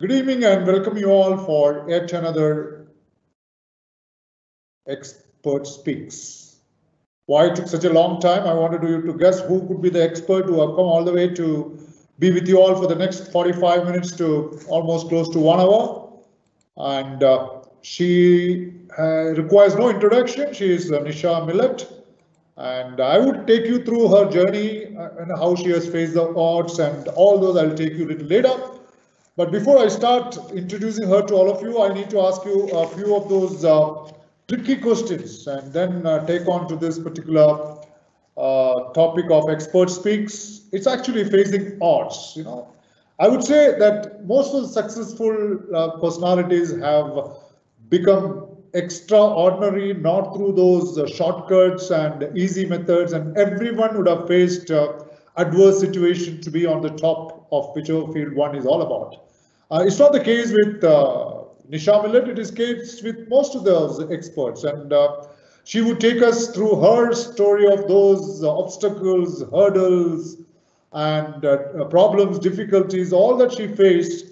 Good evening and welcome you all for yet another Expert Speaks. Why it took such a long time? I wanted you to guess who could be the expert who have come all the way to be with you all for the next 45 minutes to almost close to 1 hour. And she requires no introduction. She is Nisha Millet. And I would take you through her journey and how she has faced the odds and all those I'll take you a little later. But before I start introducing her to all of you, I need to ask you a few of those tricky questions and then take on to this particular topic of Expert Speaks. It's actually facing odds, I would say that most of the successful personalities have become extraordinary, not through those shortcuts and easy methods, and everyone would have faced adverse situation to be on the top of whichever field one is all about. It's not the case with Nisha Millet, it is the case with most of those experts, and she would take us through her story of those obstacles, hurdles, and problems, difficulties, all that she faced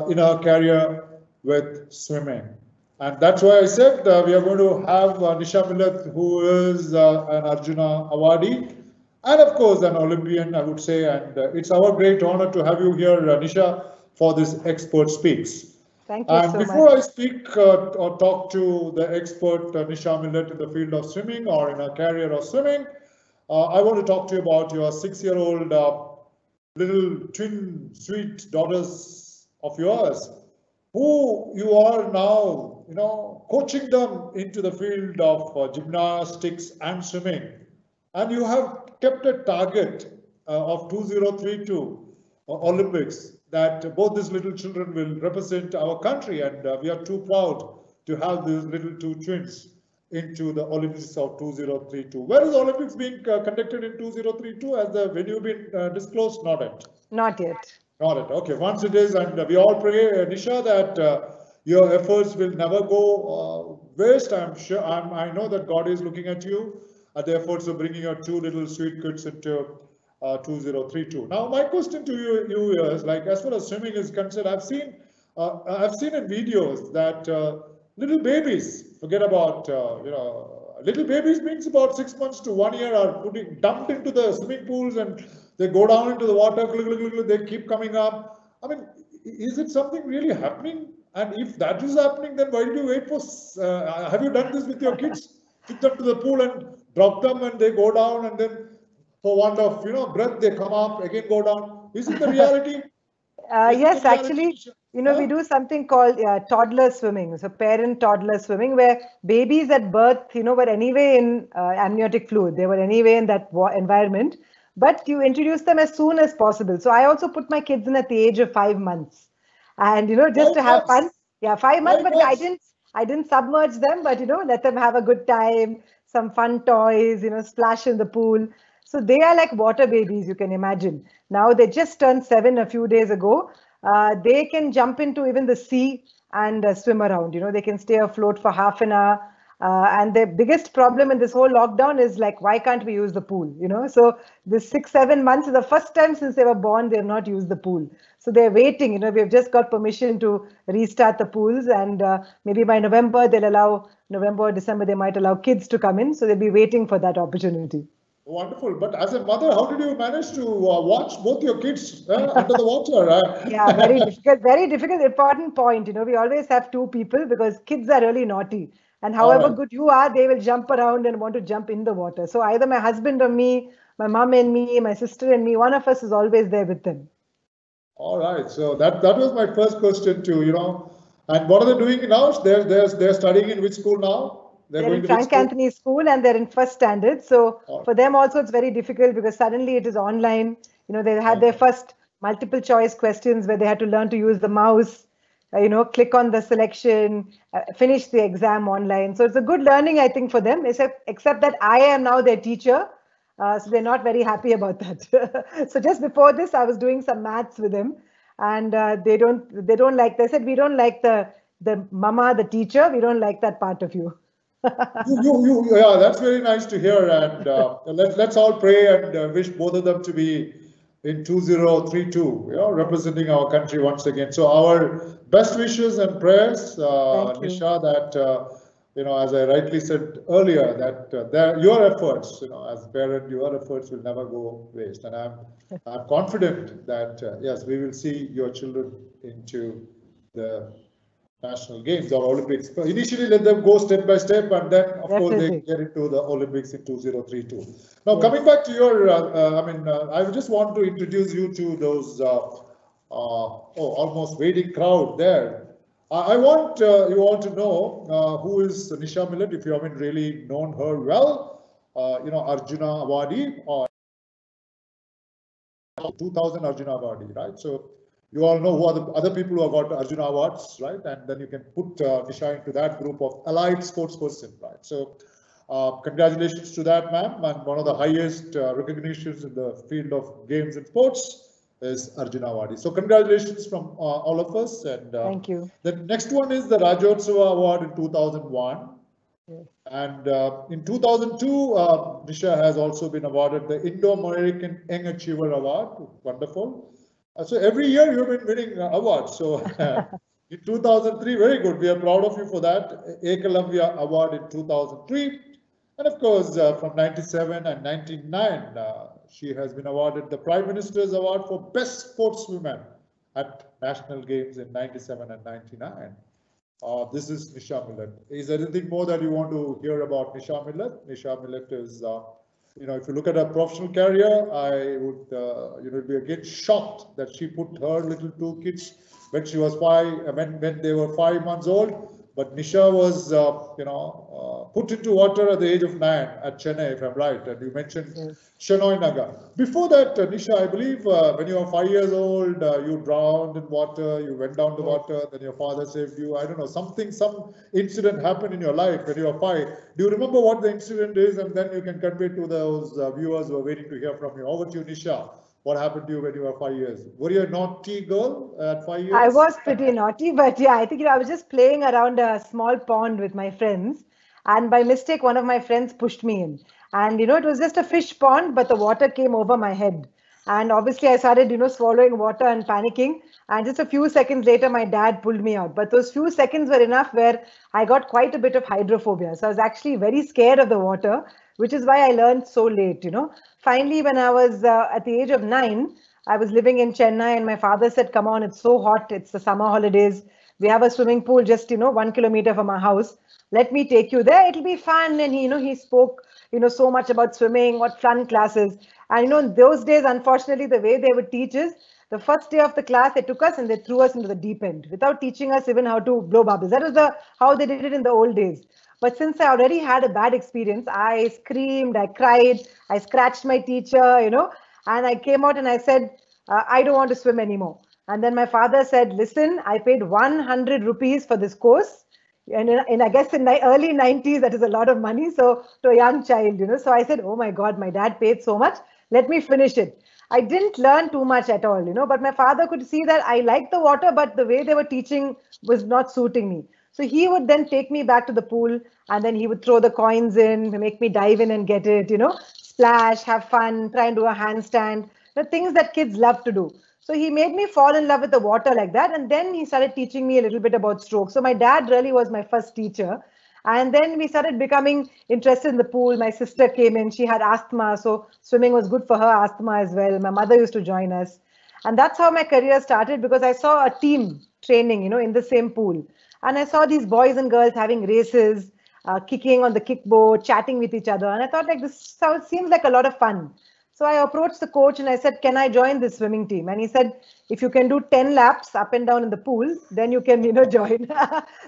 in her career with swimming. And that's why I said we are going to have Nisha Millet, who is an Arjuna Awardee, and of course an Olympian, I would say. And it's our great honor to have you here, Nisha, for this Expert Speaks. Thank you and so before much. I speak or talk to the expert Nisha Millet in the field of swimming or in her career of swimming, I want to talk to you about your 6-year-old little twin sweet daughters of yours, who you are now, coaching them into the field of gymnastics and swimming. And you have kept a target of 2032 Olympics that both these little children will represent our country, and we are too proud to have these little two twins into the Olympics of 2032. Where is the Olympics being conducted in 2032? Has the venue been disclosed? Not yet. Not yet. Not yet. Okay, once it is, and we all pray, Nisha, that your efforts will never go waste. I'm sure. I know that God is looking at you at the efforts of bringing your two little sweet kids into 2032. Now, my question to you is, like, as far as swimming is concerned, I've seen in videos that little babies, forget about little babies means about 6 months to 1 year, are dumped into the swimming pools and they go down into the water. They keep coming up. I mean, is it something really happening? And if that is happening, then why did you wait for? Have you done this with your kids? Took them to the pool and drop them, and they go down, and then for want of breath, they come up again, go down. Is it the reality? Yes, actually, we do something called toddler swimming. So parent toddler swimming, where babies at birth, were anyway in amniotic fluid. They were anyway in that environment, but you introduce them as soon as possible. So I also put my kids in at the age of 5 months, and just to have fun. Yeah, 5 months, but I didn't submerge them, but let them have a good time, some fun toys, splash in the pool. So they are like water babies, you can imagine. Now they just turned 7 a few days ago. They can jump into even the sea and swim around. They can stay afloat for half an hour. And the biggest problem in this whole lockdown is like, why can't we use the pool? So this 6-7 months is the first time since they were born, they have not used the pool. So they're waiting. We have just got permission to restart the pools, and maybe by November or December, they might allow kids to come in. So they'll be waiting for that opportunity. Wonderful. But as a mother, how did you manage to watch both your kids under the water? Yeah, very difficult. Very difficult. Important point. We always have two people because kids are really naughty. And however good you are, they will jump around and want to jump in the water. So either my husband or me, my mom and me, my sister and me, one of us is always there with them. All right. So that was my first question too. And what are they doing now? They're studying in which school now? They're in Frank Anthony School and they're in first standard. So for them also it's very difficult because suddenly it is online. They had their first multiple choice questions where they had to learn to use the mouse, click on the selection, finish the exam online. So it's a good learning, I think, for them, except that I am now their teacher. So they're not very happy about that. So just before this, I was doing some maths with them, and they don't like. They said, we don't like the mama, the teacher. We don't like that part of you. Yeah, that's very nice to hear. And let's all pray and wish both of them to be in 2032, representing our country once again. So our best wishes and prayers, Nisha, that, as I rightly said earlier, that your efforts, as a parent, your efforts will never go waste. And I'm confident that, yes, we will see your children into the national games or Olympics. But initially, let them go step by step, and then, of course, they get into the Olympics in 2032. Now, coming back to your, I just want to introduce you to those almost waiting crowd there. I want you all to know who is Nisha Millet, if you haven't really known her well. Arjuna Awardee, or 2000 Arjuna Awardee, right? So you all know who are the other people who have got Arjuna Awards, right? And then you can put Nisha into that group of allied sports person, right? So congratulations to that, ma'am. And one of the highest recognitions in the field of games and sports is Arjuna Awardee. So congratulations from all of us. And thank you. The next one is the Rajotsava Award in 2001. Yes. And in 2002, Nisha has also been awarded the Indo-American Young Achiever Award. Wonderful. So every year you've been winning awards. So in 2003, very good. We are proud of you for that. Ekalavya Award in 2003. And of course, from 97 and 99, she has been awarded the Prime Minister's Award for Best Sportswoman at National Games in 97 and 99. This is Nisha Millet. Is there anything more that you want to hear about Nisha Millet? Nisha Millet is, if you look at her professional career, I would, be again shocked that she put her little two kids when she was when they were 5 months old. But Nisha was, put into water at the age of 9 at Chennai, if I'm right. And you mentioned Shenoy Naga. Before that, Nisha, I believe when you were 5 years old, you drowned in water, you went down the water, then your father saved you. I don't know, some incident happened in your life when you were 5. Do you remember what the incident is? And then you can convey to those viewers who are waiting to hear from you. Over to you, Nisha. What happened to you when you were 5 years? Were you a naughty girl at 5 years? I was pretty naughty, but yeah, I think I was just playing around a small pond with my friends. And by mistake, one of my friends pushed me in. And, it was just a fish pond, but the water came over my head. And obviously, I started, swallowing water and panicking. And just a few seconds later, my dad pulled me out. But those few seconds were enough where I got quite a bit of hydrophobia. So I was actually very scared of the water, which is why I learned so late, Finally, when I was at the age of 9, I was living in Chennai and my father said, come on, it's so hot. It's the summer holidays. We have a swimming pool just, 1 kilometer from our house. Let me take you there. It'll be fun. And he spoke, so much about swimming, what fun classes. And, in those days, unfortunately, the way they would teach is the first day of the class, they took us and they threw us into the deep end without teaching us even how to blow bubbles. That was how they did it in the old days. But since I already had a bad experience, I screamed, I cried, I scratched my teacher, and I came out and I said, I don't want to swim anymore. And then my father said, listen, I paid 100 rupees for this course. And I guess in the early 90s, that is a lot of money. So to a young child, so I said, oh my God, my dad paid so much. Let me finish it. I didn't learn too much at all, but my father could see that I liked the water, but the way they were teaching was not suiting me. So he would then take me back to the pool and then he would throw the coins in, make me dive in and get it, splash, have fun, try and do a handstand, the things that kids love to do. So he made me fall in love with the water like that. And then he started teaching me a little bit about stroke. So my dad really was my first teacher. And then we started becoming interested in the pool. My sister came in, she had asthma. So swimming was good for her asthma as well. My mother used to join us. And that's how my career started because I saw a team training, in the same pool. And I saw these boys and girls having races, kicking on the kickboard, chatting with each other. And I thought this seems like a lot of fun. So I approached the coach and I said, can I join this swimming team? And he said, if you can do 10 laps up and down in the pool, then you can, join.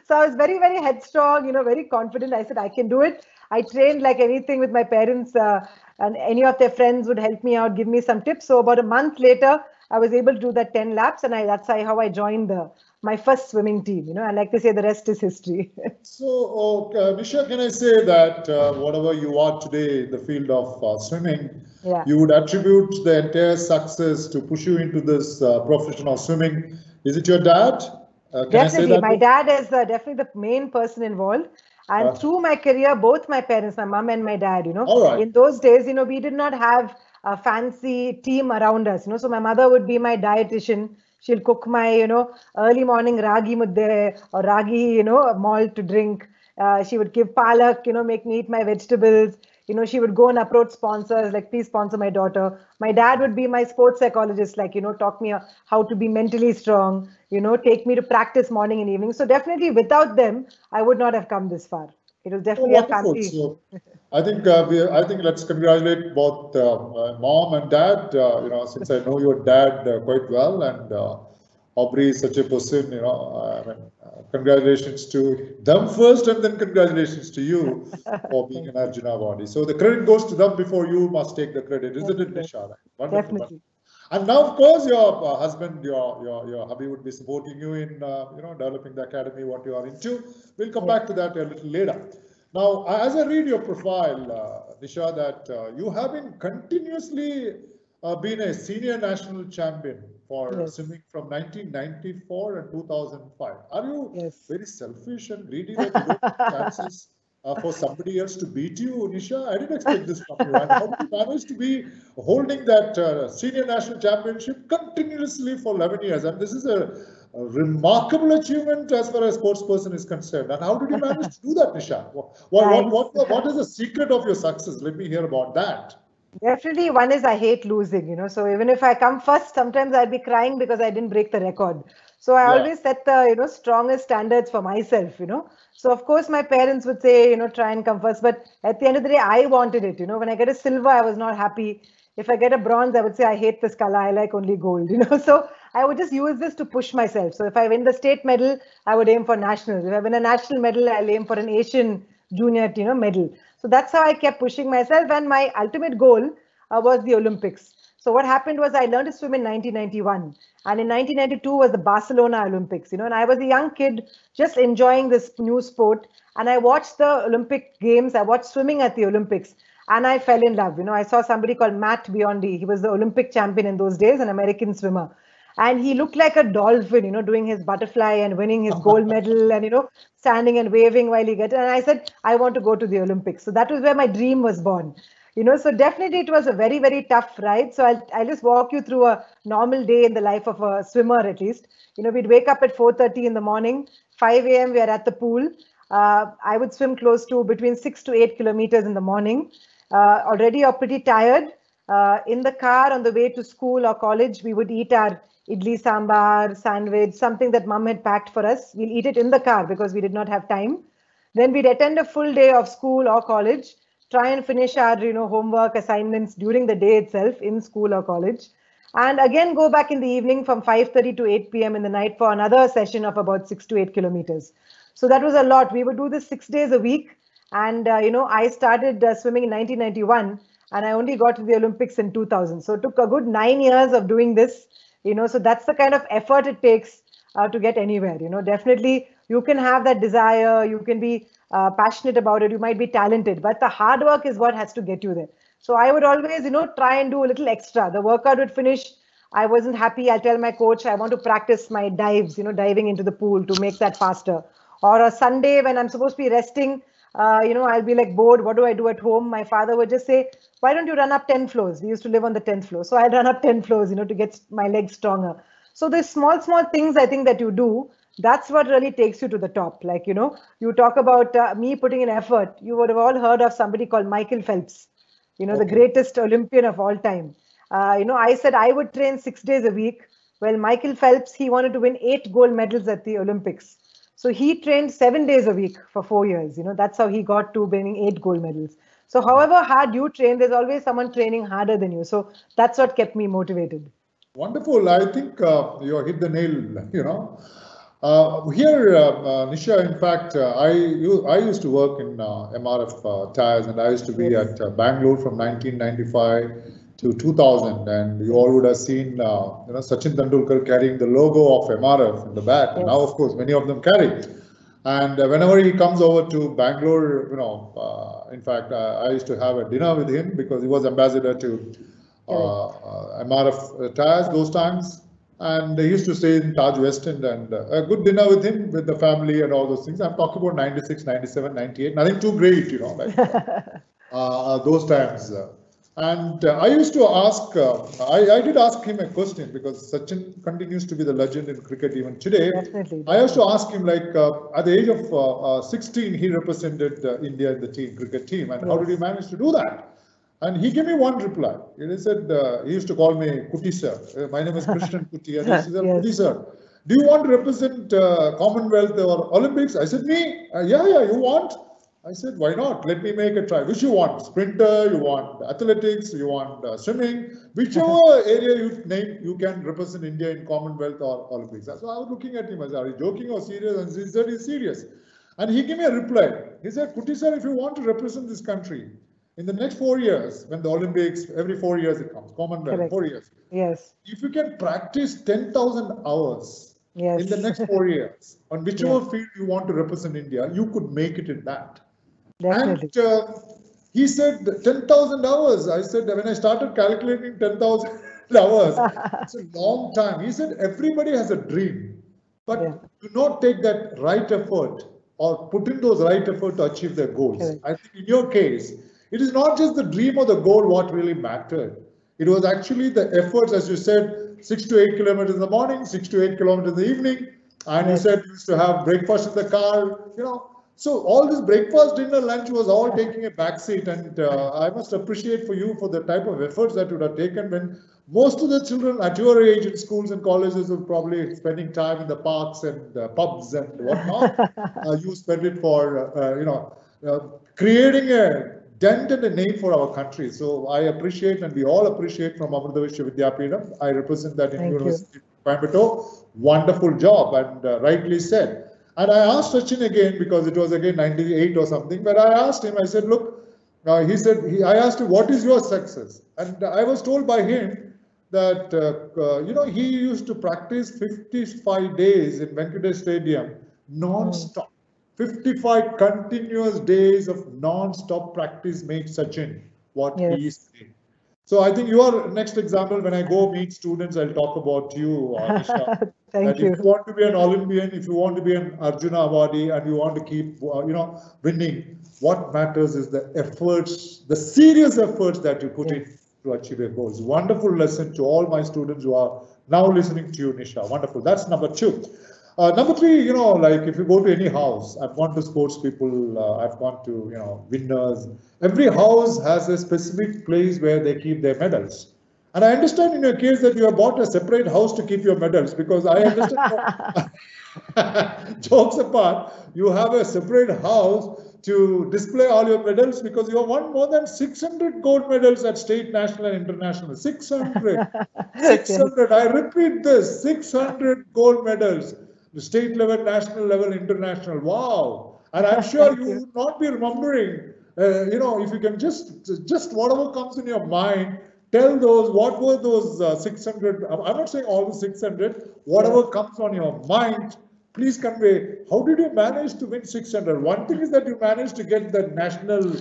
So I was very, very headstrong, very confident. I said, I can do it. I trained like anything with my parents and any of their friends would help me out, give me some tips. So about a month later, I was able to do that 10 laps. And that's how I joined my first swimming team, I like to say the rest is history. So, Nisha, can I say that whatever you are today in the field of swimming, you would attribute the entire success to push you into this profession of swimming? Is it your dad? Definitely, I say that my dad is definitely the main person involved. And through my career, both my parents, my mom and my dad, in those days, we did not have a fancy team around us. So my mother would be my dietitian. She'll cook my, early morning ragi mudde or ragi, malt to drink. She would give palak, make me eat my vegetables. She would go and approach sponsors, like, please sponsor my daughter. My dad would be my sports psychologist, like, talk me how to be mentally strong, take me to practice morning and evening. So definitely without them, I would not have come this far. It was definitely a family. So I think let's congratulate both mom and dad. Since I know your dad quite well, and Aubrey is such a person. Congratulations to them first, and then congratulations to you for being an Arjuna Awardee. So the credit goes to them before you must take the credit, isn't it, Nisha? Wonderful. Definitely. And now, of course, your husband, your hubby would be supporting you in developing the academy, what you are into. We'll come back to that a little later. Now, as I read your profile, Nisha, that you have been continuously been a senior national champion for swimming from 1994 and 2005. Are you very selfish and greedy that you don't have chances for somebody else to beat you, Nisha? I didn't expect this from you. And how did you manage to be holding that senior national championship continuously for 11 years? And this is a remarkable achievement as far as sports person is concerned. And how did you manage to do that, Nisha? What is the secret of your success? Let me hear about that. Definitely, one is I hate losing, so even if I come first, sometimes I'd be crying because I didn't break the record. So I always set the, strongest standards for myself, So of course my parents would say, try and come first, but at the end of the day, I wanted it, when I get a silver, I was not happy. If I get a bronze, I would say, I hate this color, I like only gold, So I would just use this to push myself. So if I win the state medal, I would aim for nationals. If I win a national medal, I'll aim for an Asian junior, medal. So that's how I kept pushing myself. And my ultimate goal was the Olympics. So what happened was I learned to swim in 1991. And in 1992 was the Barcelona Olympics, and I was a young kid just enjoying this new sport. And I watched the Olympic Games. I watched swimming at the Olympics. And I fell in love. I saw somebody called Matt Biondi. He was the Olympic champion in those days, an American swimmer. And he looked like a dolphin, doing his butterfly and winning his gold medal and, standing and waving while he gets it. And I said, I want to go to the Olympics. So that was where my dream was born. So definitely it was a very, very tough ride. So I'll just walk you through a normal day in the life of a swimmer, at least. We'd wake up at 4:30 in the morning, 5 a.m. we are at the pool. I would swim close to between 6 to 8 kilometers in the morning. Already you're pretty tired. In the car on the way to school or college, we would eat our idli sambar, sandwich, something that mom had packed for us. We'll eat it in the car because we did not have time. Then we'd attend a full day of school or college, try and finish our homework assignments during the day itself in school or college, and again go back in the evening from 5:30 to 8 p.m. in the night for another session of about 6 to 8 kilometers. So that was a lot. We would do this 6 days a week. And, I started swimming in 1991 and I only got to the Olympics in 2000. So it took a good 9 years of doing this, so that's the kind of effort it takes to get anywhere. Definitely you can have that desire, you can be passionate about it, you might be talented, but the hard work is what has to get you there. So I would always, try and do a little extra. The workout would finish. I wasn't happy. I'll tell my coach, I want to practice my dives, diving into the pool to make that faster. Or a Sunday when I'm supposed to be resting, I'll be like bored. What do I do at home? My father would just say, why don't you run up 10 floors? We used to live on the 10th floor. So I'd run up 10 floors, to get my legs stronger. So the small things I think that you do, that's what really takes you to the top. Like, you talk about me putting in effort. You would have all heard of somebody called Michael Phelps, the greatest Olympian of all time. I said I would train 6 days a week. Well, Michael Phelps, he wanted to win 8 gold medals at the Olympics. So he trained 7 days a week for 4 years. That's how he got to winning 8 gold medals. So however hard you train, there's always someone training harder than you. So that's what kept me motivated. Wonderful. I think you hit the nail, Here, Nisha, in fact, I used to work in MRF tires, and I used to be at Bangalore from 1995 to 2000, and you all would have seen Sachin Tendulkar carrying the logo of MRF in the back. Yes. Now, of course, many of them carry. And whenever he comes over to Bangalore, in fact, I used to have a dinner with him because he was ambassador to MRF tires those times. And they used to stay in Taj West End, and a good dinner with him, with the family and all those things. I'm talking about 96, 97, 98, nothing too great, like those times. And I used to ask, I did ask him a question because Sachin continues to be the legend in cricket even today. Definitely. I used to ask him, like, at the age of 16, he represented India in the cricket team. And how did he manage to do that? And he gave me one reply. He said, he used to call me Kuti sir. My name is Krishnan Kuti. And he said, Kuti sir, do you want to represent Commonwealth or Olympics? I said, me? Yeah, you want? I said, why not? Let me make a try. Which you want? Sprinter, you want athletics, you want swimming, whichever area you name, you can represent India in Commonwealth or Olympics. So I was looking at him. I said, are you joking or serious? And he said, he's serious. And he gave me a reply. He said, Kuti sir, if you want to represent this country in the next 4 years, when the Olympics, every 4 years it comes, Commonwealth, Correct. 4 years. Yes. If you can practice 10,000 hours in the next 4 years, on whichever field you want to represent India, you could make it in that. Definitely. And he said 10,000 hours. I said, when I started calculating 10,000 hours, it's a long time. He said, everybody has a dream, but do not take that right effort or put in those right effort to achieve their goals. I think in your case, it is not just the dream or the goal what really mattered. It was actually the efforts, as you said, 6 to 8 kilometers in the morning, 6 to 8 kilometers in the evening. And you said you used to have breakfast in the car, So all this breakfast, dinner, lunch was all taking a backseat, and I must appreciate for you for the type of efforts that you would have taken when most of the children at your age in schools and colleges were probably spending time in the parks and pubs and whatnot. You spend it for, creating a dent and a name for our country. So I appreciate, and we all appreciate from Amrita Vidyapitham. I represent that in University of Coimbatore. Wonderful job, and rightly said. And I asked Sachin again, because it was again 98 or something, but I asked him, I said, look, I asked him, what is your success? And I was told by him that, he used to practice 55 days in Venkatesh Stadium, non-stop. 55 continuous days of non-stop practice made Sachin what he is today. So I think you are next example. When I go meet students, I'll talk about you, Nisha. Thank you. If you want to be an Olympian, if you want to be an Arjuna Awardee, and you want to keep, winning, what matters is the efforts, the serious efforts that you put in to achieve your goals. Wonderful lesson to all my students who are now listening to you, Nisha. Wonderful. That's number 2. Number 3, like if you go to any house, I've gone to sports people, I've gone to, winners. Every house has a specific place where they keep their medals. And I understand in your case that you have bought a separate house to keep your medals, because I understand, jokes apart, you have a separate house to display all your medals, because you have won more than 600 gold medals at state, national and international. 600. 600. I repeat this, 600 gold medals. The state level, national level, international. Wow. And I'm sure you would not be remembering, if you can just whatever comes in your mind, tell those, what were those 600, I'm not saying all the 600, whatever comes on your mind, please convey, how did you manage to win 600? One thing is that you managed to get the national,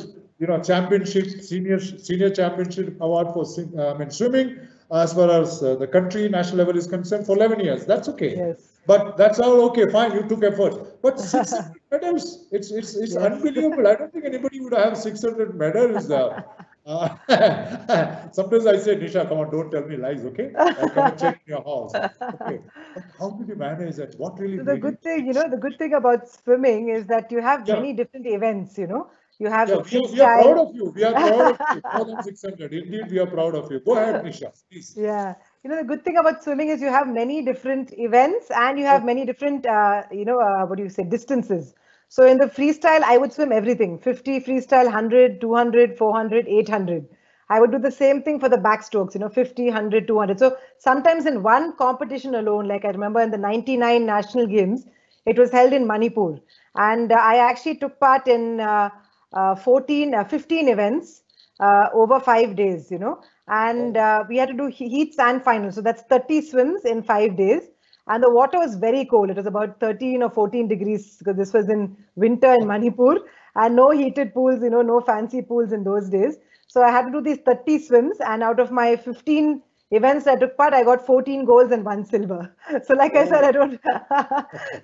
championship, senior championship award for swimming, as far as the country national level is concerned, for 11 years. That's okay. Yes. But that's all okay, fine, you took effort. But 600 medals, it's unbelievable. I don't think anybody would have 600 medals. Sometimes I say, Nisha, come on, don't tell me lies, okay? I'll come and check in your house. Okay. But how did you manage that? What really so the good thing, the good thing about swimming is that you have many different events, You have we are proud of you. We are proud of you. More than 600. Indeed, we are proud of you. Go ahead, Nisha, please. Yeah. The good thing about swimming is you have many different events, and you have many different, distances. So in the freestyle, I would swim everything, 50 freestyle, 100, 200, 400, 800. I would do the same thing for the backstrokes, 50, 100, 200. So sometimes in one competition alone, like I remember in the 99 National Games, it was held in Manipur. And I actually took part in 15 events over 5 days, and we had to do heats and finals. So that's 30 swims in 5 days. And the water was very cold. It was about 13 or 14 degrees, because this was in winter in Manipur, and no heated pools, no fancy pools in those days. So I had to do these 30 swims, and out of my 15 events I took part, I got 14 golds and 1 silver. So like I said, I don't.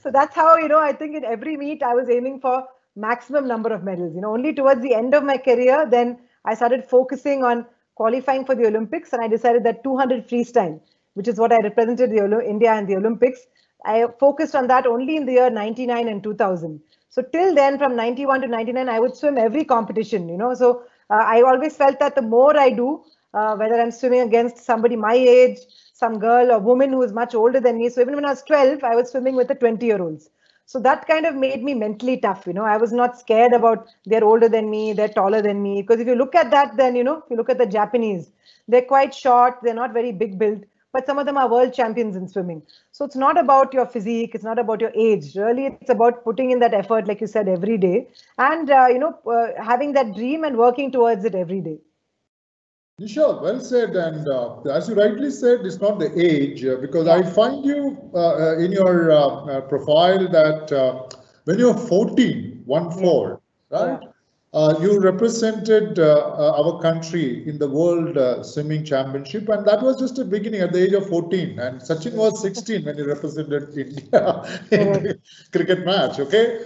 So that's how, I think in every meet I was aiming for maximum number of medals. Only towards the end of my career, then I started focusing on qualifying for the Olympics, and I decided that 200 freestyle, which is what I represented India in the Olympics, I focused on that only in the year 99 and 2000. So till then, from 91 to 99, I would swim every competition, So I always felt that the more I do, whether I'm swimming against somebody my age, some girl or woman who is much older than me. So even when I was 12, I was swimming with the 20-year-olds. So that kind of made me mentally tough. I was not scared about they're older than me, they're taller than me. Because if you look at that, then, if you look at the Japanese, they're quite short, they're not very big built, but some of them are world champions in swimming. So it's not about your physique, it's not about your age. Really, it's about putting in that effort, like you said, every day, and, having that dream and working towards it every day. Nisha, well said. And as you rightly said, it's not the age, because I find you in your profile that when you're 14, 1-4, right? You represented our country in the World Swimming Championship, and that was just a beginning at the age of 14. And Sachin was 16 when he represented India in the cricket match, okay?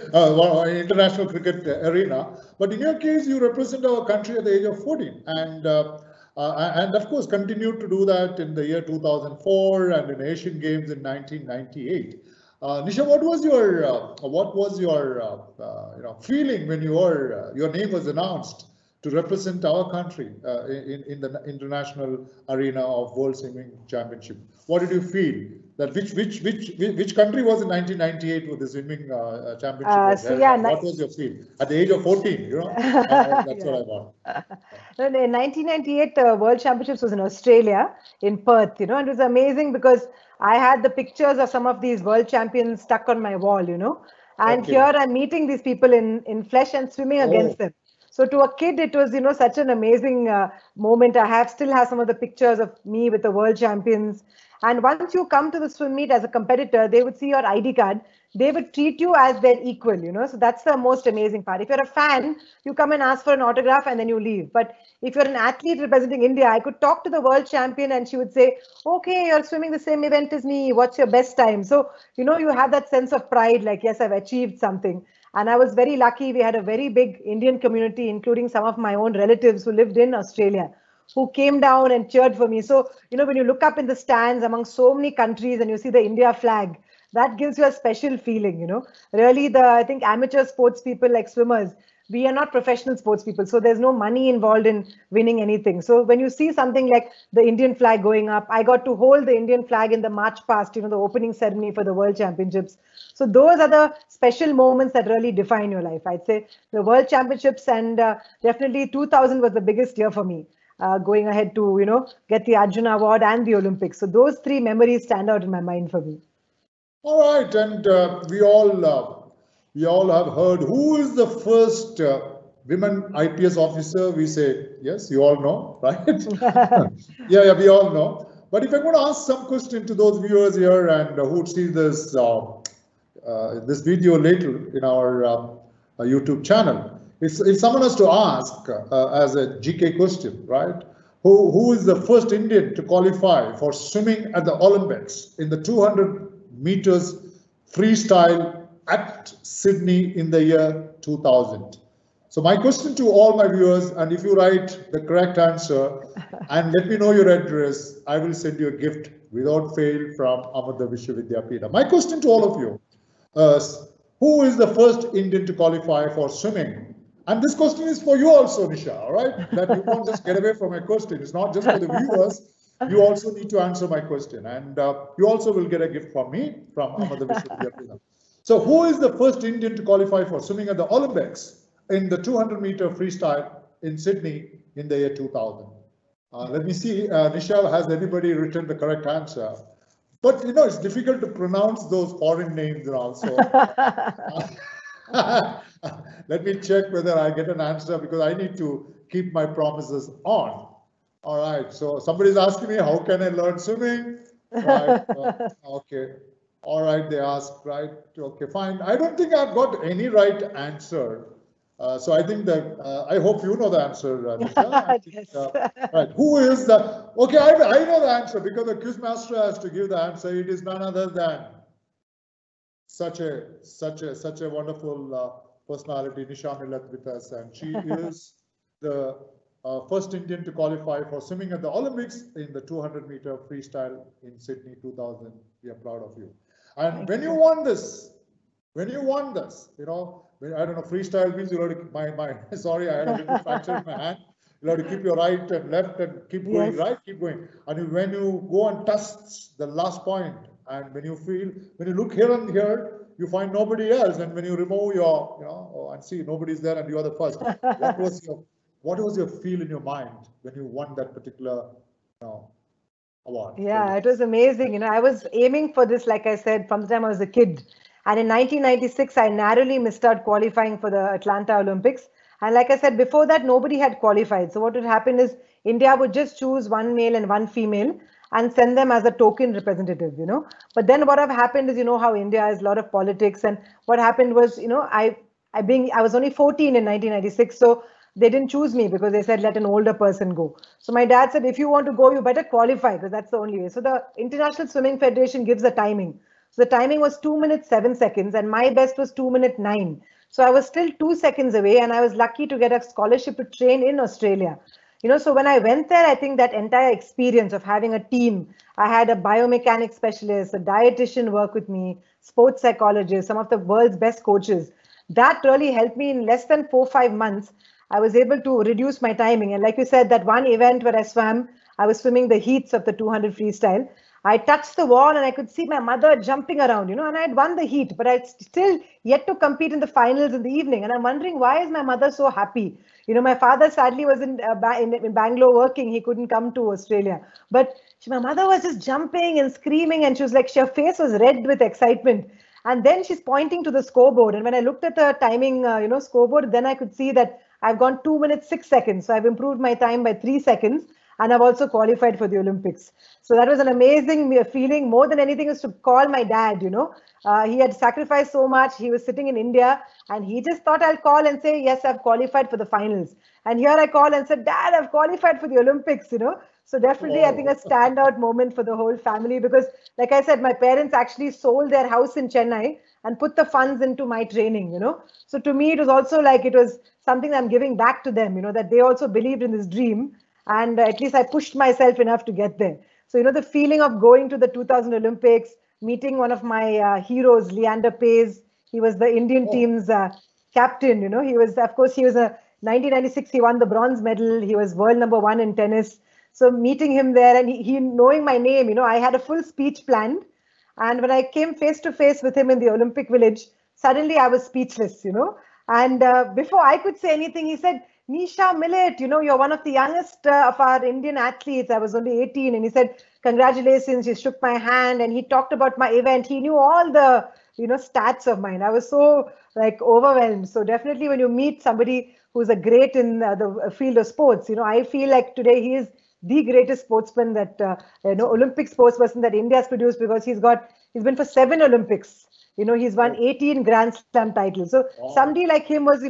International cricket arena. But in your case, you represent our country at the age of 14. And of course, continued to do that in the year 2004 and in Asian Games in 1998. Nisha, what was your feeling when your name was announced to represent our country in the international arena of World Swimming Championship? What did you feel? That which country was in 1998 with the swimming championship? What was your feel at the age of 14? That's what I want. In 1998, the World Championships was in Australia, in Perth, and it was amazing because I had the pictures of some of these world champions stuck on my wall, and here I'm meeting these people in flesh and swimming against them. So to a kid, it was, such an amazing moment. I still have some of the pictures of me with the world champions. And once you come to the swim meet as a competitor, they would see your ID card. They would treat you as their equal, So that's the most amazing part. If you're a fan, you come and ask for an autograph and then you leave. But if you're an athlete representing India, I could talk to the world champion and she would say, okay, you're swimming the same event as me. What's your best time? So, you have that sense of pride, like, yes, I've achieved something. And I was very lucky. We had a very big Indian community, including some of my own relatives who lived in Australia, who came down and cheered for me. So, when you look up in the stands among so many countries and you see the India flag, that gives you a special feeling, Really, I think amateur sports people like swimmers, we are not professional sports people. So there's no money involved in winning anything. So when you see something like the Indian flag going up, I got to hold the Indian flag in the march past, the opening ceremony for the World Championships. So those are the special moments that really define your life. I'd say the World Championships, and definitely 2000 was the biggest year for me. Going ahead to, get the Arjuna Award and the Olympics. So those three memories stand out in my mind for me. All right, and we all have heard who is the first women IPS officer. We say yes, you all know, right? yeah, we all know. But if I'm going to ask some question to those viewers here and who would see this this video later in our YouTube channel, if someone has to ask as a GK question, right? Who is the first Indian to qualify for swimming at the Olympics in the 200 meters freestyle at Sydney in the year 2000? So my question to all my viewers, and if you write the correct answer and let me know your address, I will send you a gift without fail from Amrita Vishwavidyapita. My question to all of you, who is the first Indian to qualify for swimming? And this question is for you also, Nisha, all right? That you won't just get away from my question. It's not just for the viewers. You also need to answer my question. And you also will get a gift from me, from Amrita Vishwavidyapita. So who is the first Indian to qualify for swimming at the Olympics in the 200-meter freestyle in Sydney in the year 2000? Let me see, Nisha, has anybody written the correct answer? But it's difficult to pronounce those foreign names also. Let me check whether I get an answer because I need to keep my promises on. All right, so somebody's asking me, how can I learn swimming? Right, okay. All right, they ask, right? Okay, fine. I don't think I've got any right answer. So I think that, I hope you know the answer, Nisha. Yes. Right, who is the, okay, I know the answer because the quiz master has to give the answer. It is none other than such a wonderful personality, Nisha Millet, with us, and she is the first Indian to qualify for swimming at the Olympics in the 200-meter freestyle in Sydney 2000. We are proud of you. And when you won this, I don't know, freestyle means you have to, sorry, I had a little fracture in my hand. You have to keep your right and left and keep going, right? Keep going. And when you go and touch the last point, and when you look here and here, you find nobody else. And when you remove your, and see nobody's there and you are the first. What was your feel in your mind when you won that particular award? Yeah, it was amazing. I was aiming for this, like I said, from the time I was a kid. And in 1996, I narrowly missed out qualifying for the Atlanta Olympics. And like I said, before that, nobody had qualified. So what would happen is India would just choose one male and one female and send them as a token representative, But then what have happened is, how India is a lot of politics. And what happened was, I was only 14 in 1996. So they didn't choose me because they said, let an older person go. So my dad said, if you want to go, you better qualify because that's the only way. So the International Swimming Federation gives the timing. So the timing was 2 minutes, 7 seconds, and my best was 2 minutes, 9. So I was still 2 seconds away, and I was lucky to get a scholarship to train in Australia. So when I went there, I think that entire experience of having a team, I had a biomechanics specialist, a dietitian work with me, sports psychologist, some of the world's best coaches. That really helped me in less than 4-5 months. I was able to reduce my timing. And like you said, that one event where I was swimming the heats of the 200 freestyle. I touched the wall and I could see my mother jumping around, and I had won the heat, but I'd still yet to compete in the finals in the evening. And I'm wondering, why is my mother so happy? My father sadly was in Bangalore working. He couldn't come to Australia. But my mother was just jumping and screaming, and she was like, her face was red with excitement. And then she's pointing to the scoreboard. And when I looked at the timing, scoreboard, then I could see that I've gone 2 minutes, 6 seconds. So I've improved my time by 3 seconds. And I've also qualified for the Olympics. So that was an amazing feeling. More than anything is to call my dad, He had sacrificed so much. He was sitting in India and he just thought I'll call and say, yes, I've qualified for the finals. And here I call and said, Dad, I've qualified for the Olympics, So definitely, wow. I think a standout moment for the whole family because, like I said, my parents actually sold their house in Chennai and put the funds into my training, So to me, it was also like it was something I'm giving back to them, that they also believed in this dream. And at least I pushed myself enough to get there. So, the feeling of going to the 2000 Olympics, meeting one of my heroes, Leander Paes. He was the Indian team's captain, He was, of course, he was a 1996, he won the bronze medal. He was world #1 in tennis. So meeting him there and he knowing my name, I had a full speech planned. And when I came face to face with him in the Olympic Village, suddenly I was speechless, And before I could say anything, he said, Nisha Millet, you're one of the youngest of our Indian athletes. I was only 18. And he said, congratulations. He shook my hand and he talked about my event. He knew all the, stats of mine. I was so overwhelmed. So definitely when you meet somebody who's a great in the field of sports, I feel like today he is the greatest sportsman that, Olympic sportsperson that India has produced because he's been for 7 Olympics. He's won 18 Grand Slam titles. So somebody like him was,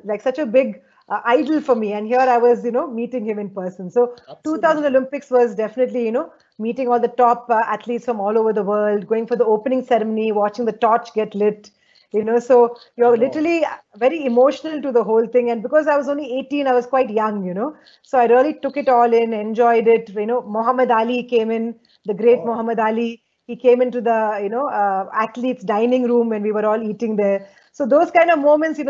like such a big idol for me. And here I was, meeting him in person. So absolutely. 2000 Olympics was definitely, meeting all the top athletes from all over the world, going for the opening ceremony, watching the torch get lit, so you're literally very emotional to the whole thing. And because I was only 18, I was quite young, so I really took it all in, enjoyed it. Muhammad Ali came in, the great Muhammad Ali. He came into the, athletes' dining room when we were all eating there. So those kind of moments, you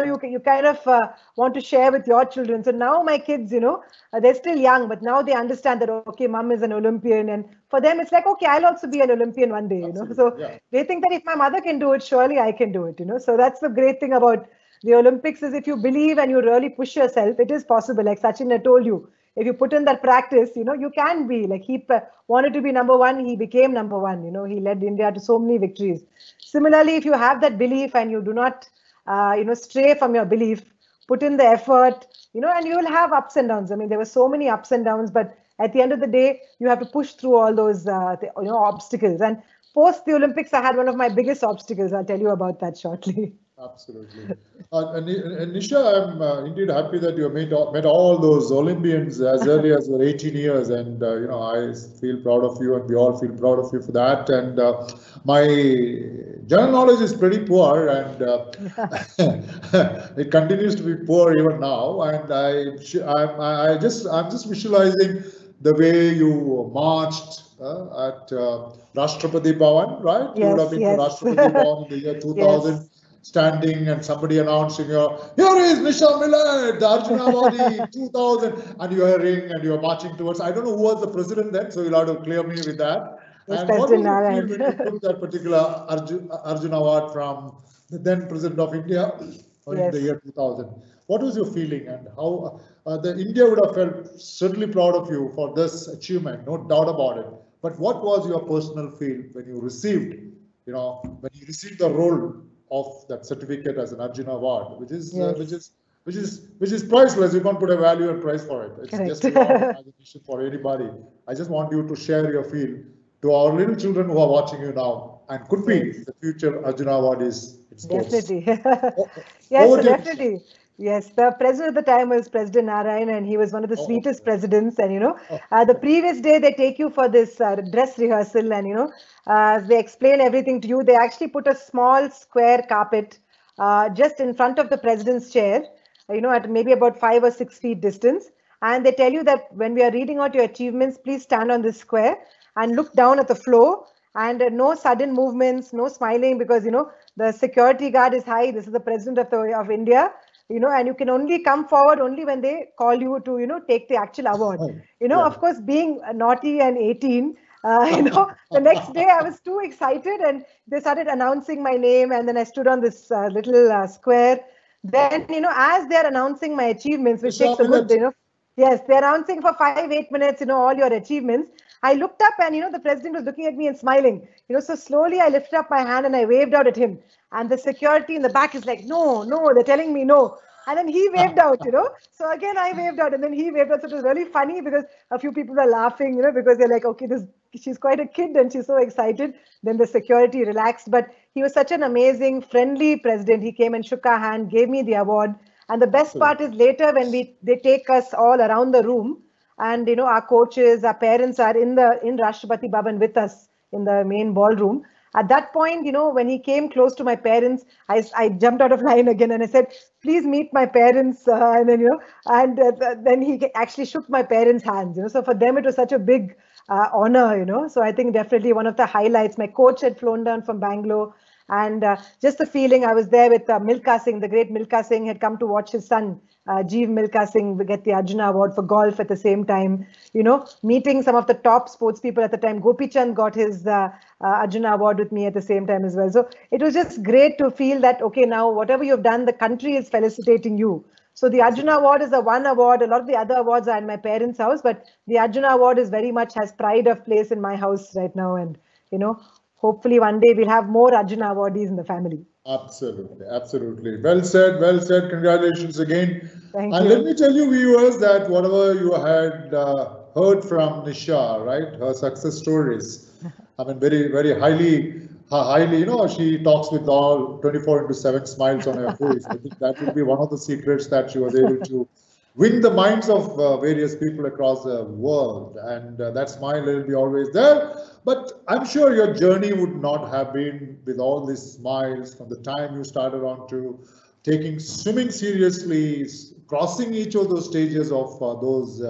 kind of want to share with your children. So now my kids, they're still young, but now they understand that, okay, mom is an Olympian. And for them, it's like, okay, I'll also be an Olympian one day, So they think that if my mother can do it, surely I can do it, So that's the great thing about the Olympics is if you believe and you really push yourself, it is possible. Like Sachin had told you, if you put in that practice, you can be like he wanted to be #1. He became #1. He led India to so many victories. Similarly, if you have that belief and you do not, stray from your belief, put in the effort, and you will have ups and downs. I mean, there were so many ups and downs, but at the end of the day, you have to push through all those, obstacles. And post the Olympics, I had one of my biggest obstacles. I'll tell you about that shortly. Absolutely. And Nisha, I'm indeed happy that you met all those Olympians as early as your 18 years, and I feel proud of you, and we all feel proud of you for that. And my general knowledge is pretty poor, and it continues to be poor even now. And I'm just visualizing the way you marched at Rashtrapati Bhavan, right? You would have Yes, been to yes. Rashtrapati Bhavan in the year 2000. Yes. Standing and somebody announcing here is Nisha Millet, the Arjuna Awardee 2000, and you are hearing and you are marching towards. I don't know who was the president then, so you'll have to clear me with that. Yes, And what President was the feel Narayan. when you took that particular Arjuna Award from the then President of India in the Yes. year 2000? What was your feeling, and how the India would have felt certainly proud of you for this achievement, no doubt about it. But what was your personal feel when you received, when you received the role of that certificate as an Arjuna Award, which is Yes. which is priceless. You can't put a value and price for it. It's Correct. just beyond imagination for anybody. I just want you to share your feel to our little children who are watching you now and could be Yes. the future Arjuna Awardees in sports. Definitely. Yes, Over so to you, Nisha. definitely. Yes, the president at the time was President Narayan, and he was one of the Oh, sweetest okay. presidents. And Oh, the previous day they take you for this dress rehearsal, and they explain everything to you. They actually put a small square carpet just in front of the president's chair, at maybe about 5 or 6 feet distance. And they tell you that when we are reading out your achievements, please stand on this square and look down at the floor, and no sudden movements, no smiling, because the security guard is high. This is the president of India, and you can only come forward only when they call you to take the actual award. yeah. Of course, being naughty and 18, the next day I was too excited, and they started announcing my name, and then I stood on this little square. Then as they're announcing my achievements, which takes Nisha a good, Millet. yes, they're announcing for 5-8 minutes, all your achievements. I looked up, and the president was looking at me and smiling. So slowly I lifted up my hand and I waved out at him. And the security in the back is like, no, no, they're telling me no. And then he waved out. So again I waved out, and then he waved out. So it was really funny because a few people are laughing, because they're like, okay, she's quite a kid and she's so excited. Then the security relaxed. But he was such an amazing, friendly president. He came and shook our hand, gave me the award. And the best part is later when they take us all around the room, and our coaches, our parents are in Rashtrapati Bhavan with us in the main ballroom. At that point, when he came close to my parents, I jumped out of line again and I said, please meet my parents. And then, then he actually shook my parents' hands. So for them, it was such a big honor. So I think definitely one of the highlights. My coach had flown down from Bangalore, and just the feeling. I was there with Milkha Singh, the great Milkha Singh, had come to watch his son, Jeev Milkha Singh, get the Arjuna Award for golf at the same time. Meeting some of the top sports people at the time. Gopi Chand got his Arjuna Award with me at the same time as well. So it was just great to feel that, okay, now whatever you've done, the country is felicitating you. So the Arjuna Award is a one award. A lot of the other awards are in my parents' house, but the Arjuna Award is very much has pride of place in my house right now. And, hopefully one day we'll have more Arjuna Awardees in the family. Absolutely, absolutely. Well said, well said. Congratulations again. Thank And you. let me tell you, viewers, that whatever you had heard from Nisha, right, her success stories, I mean, very, very highly, she talks with all 24/7 smiles on her face. I think that would be one of the secrets that she was able to win the minds of various people across the world. And that smile will be always there. But I'm sure your journey would not have been with all these smiles from the time you started on to taking swimming seriously, crossing each of those stages of those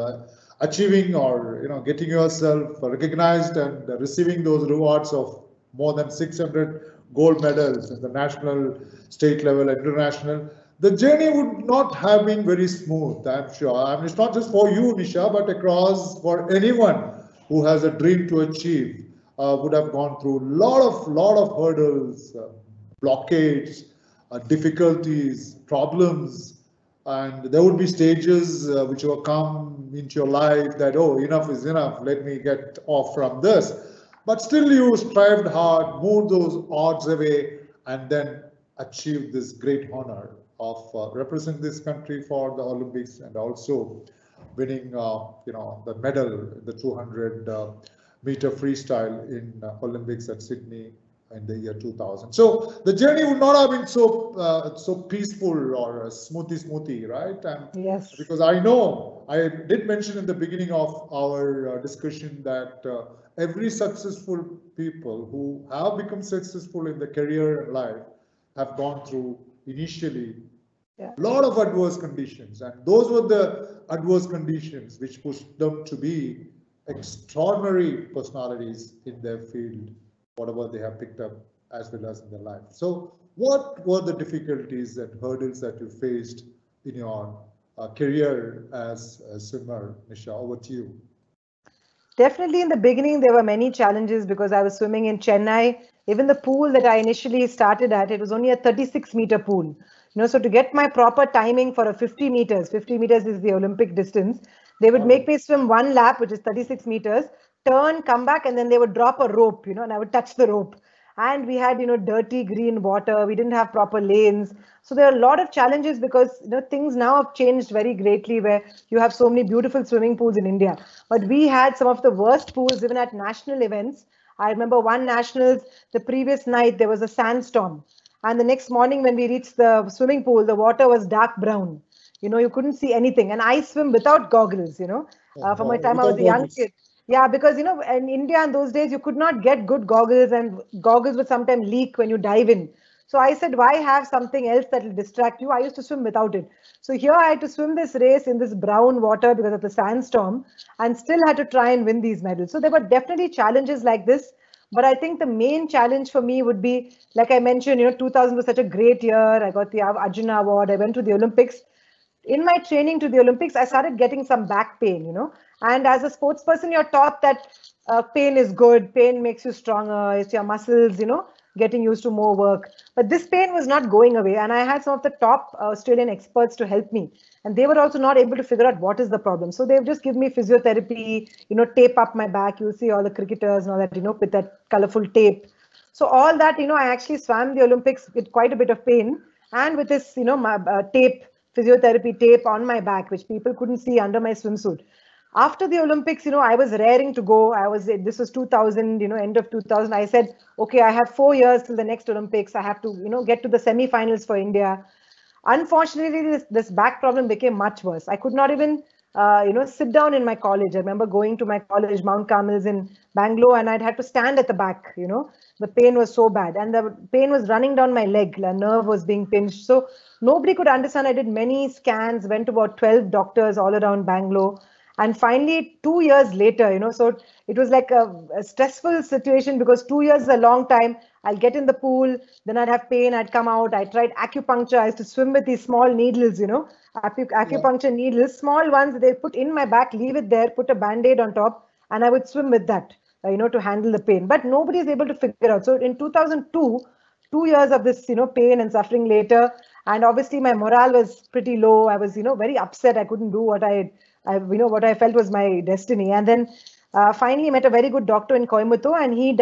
achieving or getting yourself recognized and receiving those rewards of more than 600 gold medals in the national, state level, and international. The journey would not have been very smooth, I'm sure. I mean, it's not just for you, Nisha, but across for anyone who has a dream to achieve, would have gone through lot of hurdles, blockades, difficulties, problems, and there would be stages which will come into your life that, oh, enough is enough, let me get off from this. But still you strived hard, moved those odds away, and then achieved this great honor of representing this country for the Olympics, and also winning, the medal, the 200 meter freestyle in Olympics at Sydney in the year 2000. So the journey would not have been so peaceful or smoothie, right? And Yes. because I know I did mention in the beginning of our discussion that every successful people who have become successful in the career and life have gone through initially a lot of adverse conditions, and those were the adverse conditions which pushed them to be extraordinary personalities in their field, whatever they have picked up as well as in their life. So what were the difficulties and hurdles that you faced in your career as a swimmer? Nisha, over to you. Definitely in the beginning, there were many challenges because I was swimming in Chennai. Even the pool that I initially started at, it was only a 36-meter pool. So to get my proper timing for a 50 meters is the Olympic distance, they would make me swim one lap, which is 36 meters, turn, come back, and then they would drop a rope, and I would touch the rope. And we had, dirty green water. We didn't have proper lanes. So there are a lot of challenges because, things now have changed very greatly where you have so many beautiful swimming pools in India. But we had some of the worst pools even at national events. I remember one nationals, the previous night, there was a sandstorm. And the next morning when we reached the swimming pool, the water was dark brown. You couldn't see anything. And I swim without goggles, from my time I was a young kid. Yeah, because, in India in those days, you could not get good goggles and goggles would sometimes leak when you dive in. So I said, why have something else that will distract you? I used to swim without it. So here I had to swim this race in this brown water because of the sandstorm and still had to try and win these medals. So there were definitely challenges like this. But I think the main challenge for me would be, like I mentioned, 2000 was such a great year. I got the Arjuna Award. I went to the Olympics. In my training to the Olympics, I started getting some back pain, and as a sports person, you're taught that pain is good, pain makes you stronger, it's your muscles, getting used to more work. But this pain was not going away, and I had some of the top Australian experts to help me, and they were also not able to figure out what is the problem. So they've just given me physiotherapy, tape up my back. You'll see all the cricketers and all that, with that colorful tape. So all that, I actually swam the Olympics with quite a bit of pain and with this, my physiotherapy tape on my back, which people couldn't see under my swimsuit. After the Olympics, I was raring to go. This was 2000, end of 2000. I said, okay, I have 4 years till the next Olympics. I have to, get to the semi-finals for India. Unfortunately, this back problem became much worse. I could not even, sit down in my college. I remember going to my college, Mount Carmel's in Bangalore, and I'd had to stand at the back, The pain was so bad. And the pain was running down my leg. The nerve was being pinched. So nobody could understand. I did many scans, went to about 12 doctors all around Bangalore. And finally, 2 years later, so it was like a stressful situation because 2 years is a long time. I'll get in the pool, then I'd have pain, I'd come out. I tried acupuncture. I used to swim with these small needles, acupuncture needles, small ones they put in my back, leave it there, put a band-aid on top, and I would swim with that, to handle the pain. But nobody is able to figure out. So in 2002, 2 years of this, pain and suffering later, and obviously my morale was pretty low. I was, very upset. I couldn't do what what I felt was my destiny. And then finally met a very good doctor in Coimbatore, and he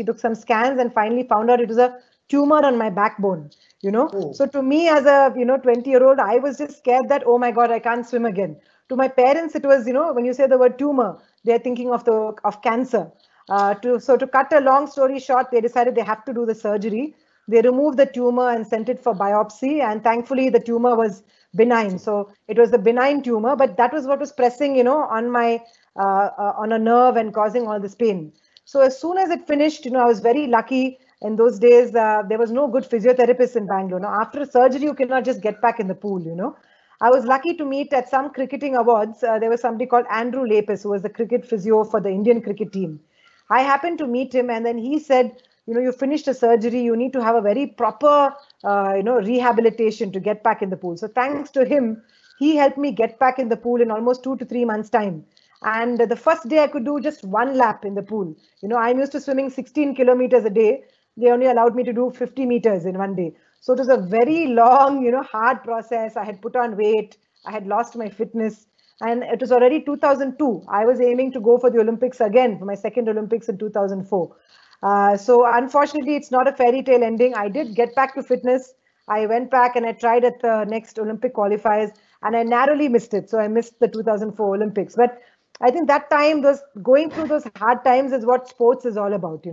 took some scans and finally found out it was a tumor on my backbone, So to me as a, 20-year-old, I was just scared that, oh my God, I can't swim again. To my parents, it was, when you say the word tumor, they're thinking of cancer. To cut a long story short, they decided they have to do the surgery. They removed the tumor and sent it for biopsy. And thankfully, the tumor was benign. So it was a benign tumor, but that was what was pressing, on my on a nerve and causing all this pain. So as soon as it finished, I was very lucky. In those days, there was no good physiotherapist in Bangalore. Now, after surgery, you cannot just get back in the pool, I was lucky to meet at some cricketing awards. There was somebody called Andrew Lapis, who was the cricket physio for the Indian cricket team. I happened to meet him, and then he said, you finished a surgery, you need to have a very proper, rehabilitation to get back in the pool. So thanks to him, he helped me get back in the pool in almost 2 to 3 months' time. And the first day I could do just one lap in the pool. I'm used to swimming 16 kilometers a day. They only allowed me to do 50 meters in one day. So it was a very long, hard process. I had put on weight. I had lost my fitness. And it was already 2002. I was aiming to go for the Olympics again, for my second Olympics in 2004. So unfortunately, it's not a fairy tale ending. I did get back to fitness. I went back and I tried at the next Olympic qualifiers, and I narrowly missed it. So I missed the 2004 Olympics. But I think that time, going through those hard times is what sports is all about,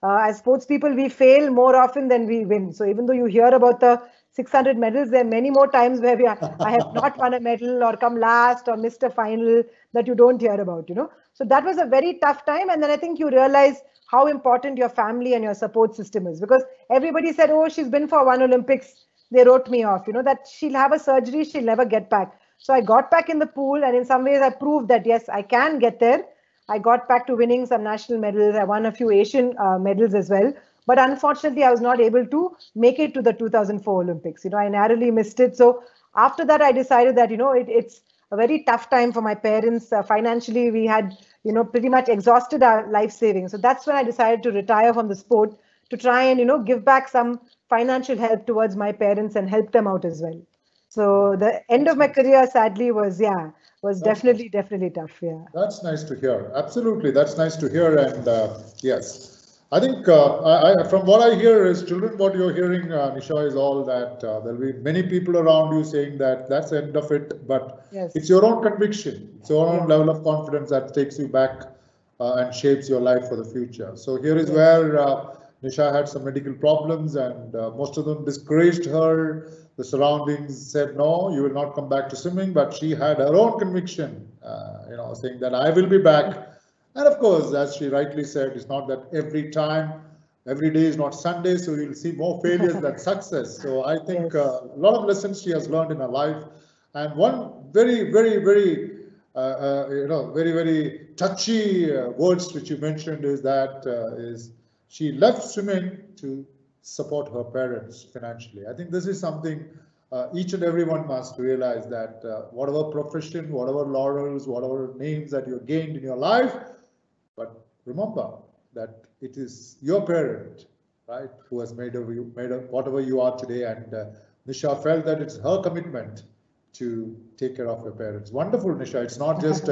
as sports people, we fail more often than we win. So even though you hear about the 600 medals, there are many more times where I have not won a medal or come last or missed a final that you don't hear about, So that was a very tough time. And then I think you realize how important your family and your support system is, because everybody said, oh, she's been for one Olympics. They wrote me off, that she'll have a surgery, she'll never get back. So I got back in the pool, and in some ways I proved that, yes, I can get there. I got back to winning some national medals. I won a few Asian medals as well. But unfortunately, I was not able to make it to the 2004 Olympics. I narrowly missed it. So after that, I decided that, it's a very tough time for my parents. Financially, we had, pretty much exhausted our life savings. So that's when I decided to retire from the sport, to try and, give back some financial help towards my parents and help them out as well. So the end of my career, sadly, was definitely tough. Yeah. That's nice to hear. Absolutely, that's nice to hear. And yes, I think from what I hear is, children, what you're hearing, Nisha, is all that there'll be many people around you saying that that's the end of it, but it's your own conviction, it's your own level of confidence that takes you back and shapes your life for the future. So here is where Nisha had some medical problems, and most of them discouraged her. The surroundings said, no, you will not come back to swimming, but she had her own conviction, saying that I will be back. And of course, as she rightly said, it's not that every day is not Sunday, so you'll see more failures than success. So I think a lot of lessons she has learned in her life. And one very, very, very, very, very touchy words which you mentioned is that she left swimming to support her parents financially. I think this is something each and everyone must realize, that whatever profession, whatever laurels, whatever names that you gained in your life, but remember that it is your parent, right, who has made of whatever you are today. And Nisha felt that it's her commitment to take care of her parents. Wonderful, Nisha. It's not just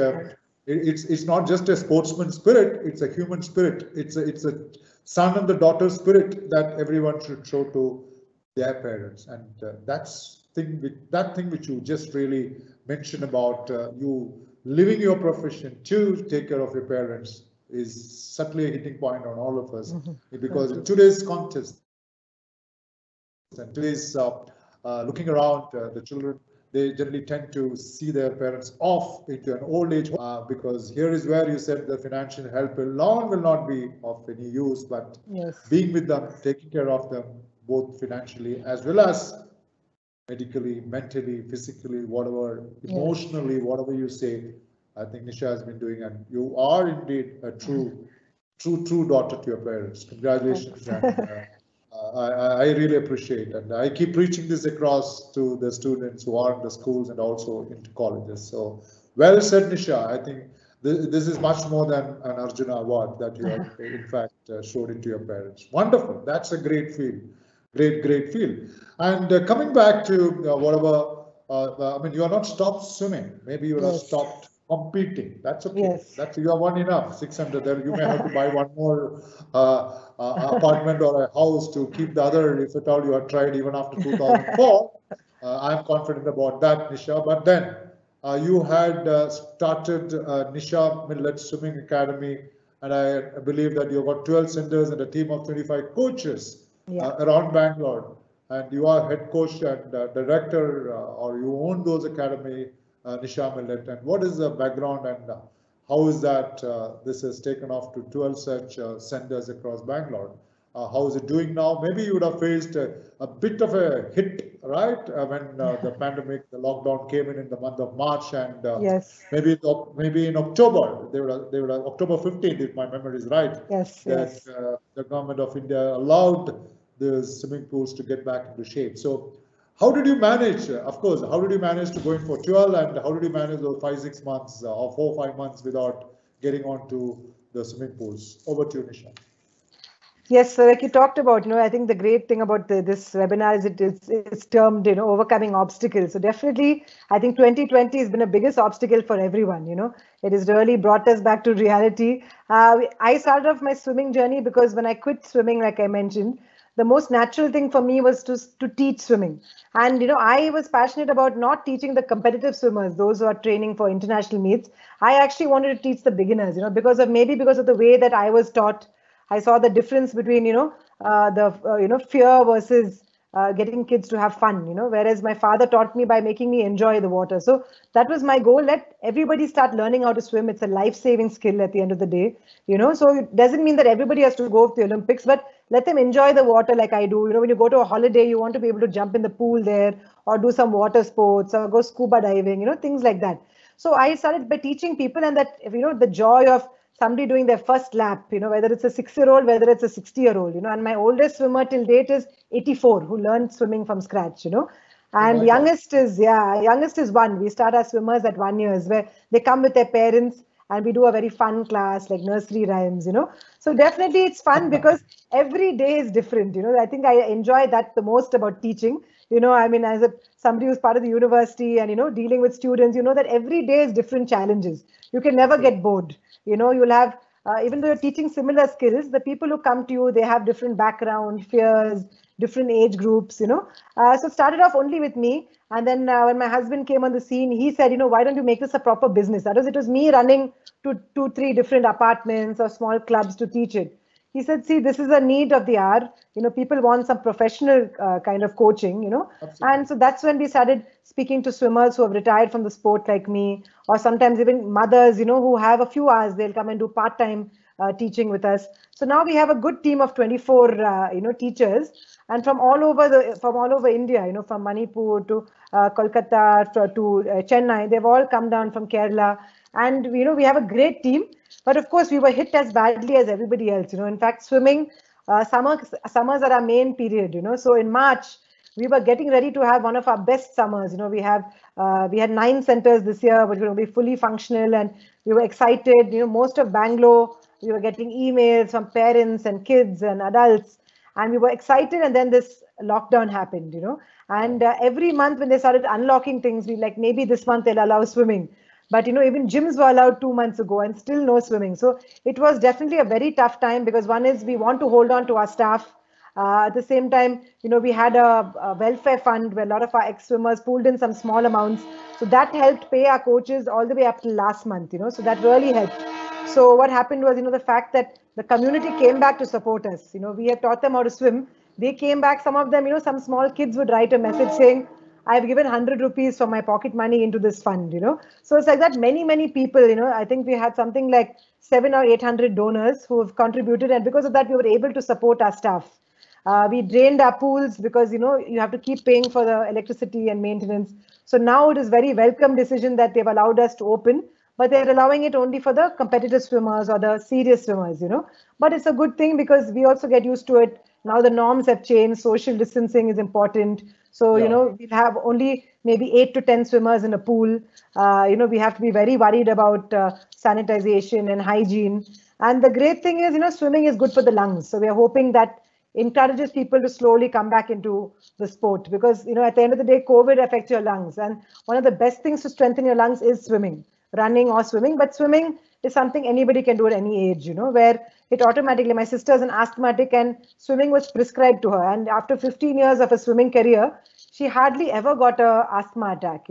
it's not just a sportsman spirit, it's a human spirit. It's a son and the daughter spirit that everyone should show to their parents. And that thing which you just really mentioned about you living your profession to take care of your parents is certainly a hitting point on all of us. Because in today's contest and today's looking around, the children, they generally tend to see their parents off into an old age, because here is where you said the financial help alone will not be of any use, but being with them, taking care of them, both financially as well as medically, mentally, physically, whatever, emotionally, whatever you say, I think Nisha has been doing, and you are indeed a true daughter to your parents. Congratulations. And, I really appreciate, and I keep preaching this across to the students who are in the schools and also into colleges. So well said, Nisha. I think this is much more than an Arjuna Award that you have in fact showed it to your parents. Wonderful. That's a great feel. Great feel. And coming back to whatever, I mean, you are not stopped swimming. Maybe you have stopped competing. That's okay. That's, you are one enough. 600. There, you may have to buy one more apartment or a house to keep the other, if at all you have tried even after 2004. I'm confident about that, Nisha. But then you had started Nisha Millet Swimming Academy, and I believe that you've got 12 centers and a team of 25 coaches around Bangalore. And you are head coach and director, or you own those academy, Nisha Millet. And what is the background, and how is that this has taken off to 12 such centers across Bangalore? How is it doing now? Maybe you would have faced a bit of a hit, right? When the pandemic, the lockdown came in the month of March, and maybe in October, they would have October 15th, if my memory is right. That the government of India allowed the swimming pools to get back into shape. So how did you manage, of course, how did you manage to go in for 12, and how did you manage those 5-6 months or 4 or 5 months without getting onto the swimming pools? Over to you, Nisha. Yes, so like you talked about, I think the great thing about this webinar is it's termed, overcoming obstacles. So definitely, I think 2020 has been the biggest obstacle for everyone, It has really brought us back to reality. I started off my swimming journey because when I quit swimming, like I mentioned, the most natural thing for me was to teach swimming. And, I was passionate about not teaching the competitive swimmers, those who are training for international meets. I actually wanted to teach the beginners, because of the way that I was taught. I saw the difference between, fear versus getting kids to have fun, whereas my father taught me by making me enjoy the water. So that was my goal. Let everybody start learning how to swim. It's a life-saving skill at the end of the day, so it doesn't mean that everybody has to go to the Olympics, but let them enjoy the water like I do. When you go to a holiday, you want to be able to jump in the pool there or do some water sports or go scuba diving, things like that. So I started by teaching people, and that, the joy of somebody doing their first lap, whether it's a 6-year-old, whether it's a 60-year-old, and my oldest swimmer till date is 84, who learned swimming from scratch, and youngest is 1. We start our swimmers at 1 year, where they come with their parents and we do a very fun class like nursery rhymes, So definitely it's fun because every day is different, I think I enjoy that the most about teaching. I mean, as somebody who's part of the university and, dealing with students, that every day is different challenges. You can never get bored. You'll have, even though you're teaching similar skills, the people who come to you, they have different background, fears, different age groups, So it started off only with me. And then when my husband came on the scene, he said, why don't you make this a proper business? It was me running to 2-3 different apartments or small clubs to teach it. He said, see, this is a need of the hour. People want some professional kind of coaching, Absolutely. And so that's when we started speaking to swimmers who have retired from the sport like me, or sometimes even mothers, who have a few hours, they'll come and do part-time teaching with us. So now we have a good team of 24, teachers, and from all over India, from Manipur to Kolkata to Chennai, they've all come down from Kerala, and we have a great team. But of course, we were hit as badly as everybody else. In fact, swimming, summers are our main period. So in March, we were getting ready to have one of our best summers. We had 9 centers this year, which will be fully functional, and we were excited. Most of Bangalore, we were getting emails from parents and kids and adults, and we were excited. And then this lockdown happened. And every month when they started unlocking things, we like, maybe this month they'll allow swimming. But, even gyms were allowed 2 months ago and still no swimming. So it was definitely a very tough time, because one is we want to hold on to our staff. At the same time, we had a welfare fund where a lot of our ex-swimmers pooled in some small amounts. So that helped pay our coaches all the way up to last month, so that really helped. So what happened was, the fact that the community came back to support us. We had taught them how to swim. They came back, some of them, some small kids would write a message saying, I've given 100 rupees from my pocket money into this fund, So it's like that many people, I think we had something like 700 or 800 donors who have contributed. And because of that, we were able to support our staff. We drained our pools because, you have to keep paying for the electricity and maintenance. So now it is very welcome decision that they've allowed us to open, but they're allowing it only for the competitive swimmers or the serious swimmers, But it's a good thing because we also get used to it. Now the norms have changed. Social distancing is important. So, we'll have only maybe 8 to 10 swimmers in a pool. We have to be very worried about sanitization and hygiene. And the great thing is, swimming is good for the lungs. So we are hoping that encourages people to slowly come back into the sport, because, at the end of the day, COVID affects your lungs. And one of the best things to strengthen your lungs is swimming, running or swimming. But swimming is something anybody can do at any age, where it automatically, my sister's an asthmatic and swimming was prescribed to her. And after 15 years of a swimming career, she hardly ever got a asthma attack,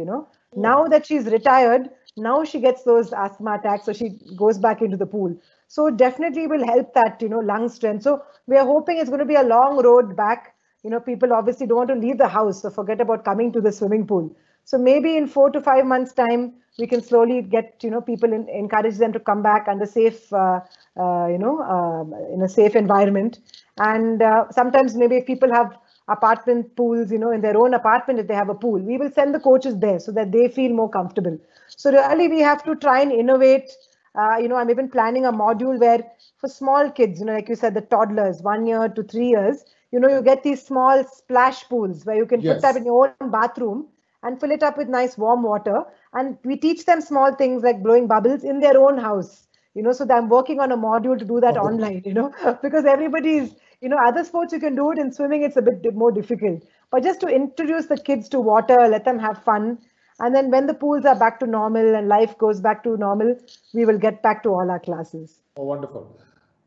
Now that she's retired, now she gets those asthma attacks. So she goes back into the pool. So definitely will help that, lung strength. So we are hoping it's going to be a long road back. People obviously don't want to leave the house, so forget about coming to the swimming pool. So maybe in 4 to 5 months time, we can slowly get, people encourage them to come back under safe, in a safe environment. And sometimes maybe if people have apartment pools, in their own apartment, if they have a pool, we will send the coaches there so that they feel more comfortable. So really we have to try and innovate. I'm even planning a module where for small kids, like you said, the toddlers, 1 year to 3 years, you get these small splash pools where you can put that in your own bathroom and fill it up with nice warm water. And we teach them small things like blowing bubbles in their own house, so I'm working on a module to do that online, because everybody's, other sports you can do it, in swimming it's a bit more difficult. But just to introduce the kids to water, let them have fun. And then when the pools are back to normal and life goes back to normal, we will get back to all our classes. Oh, wonderful.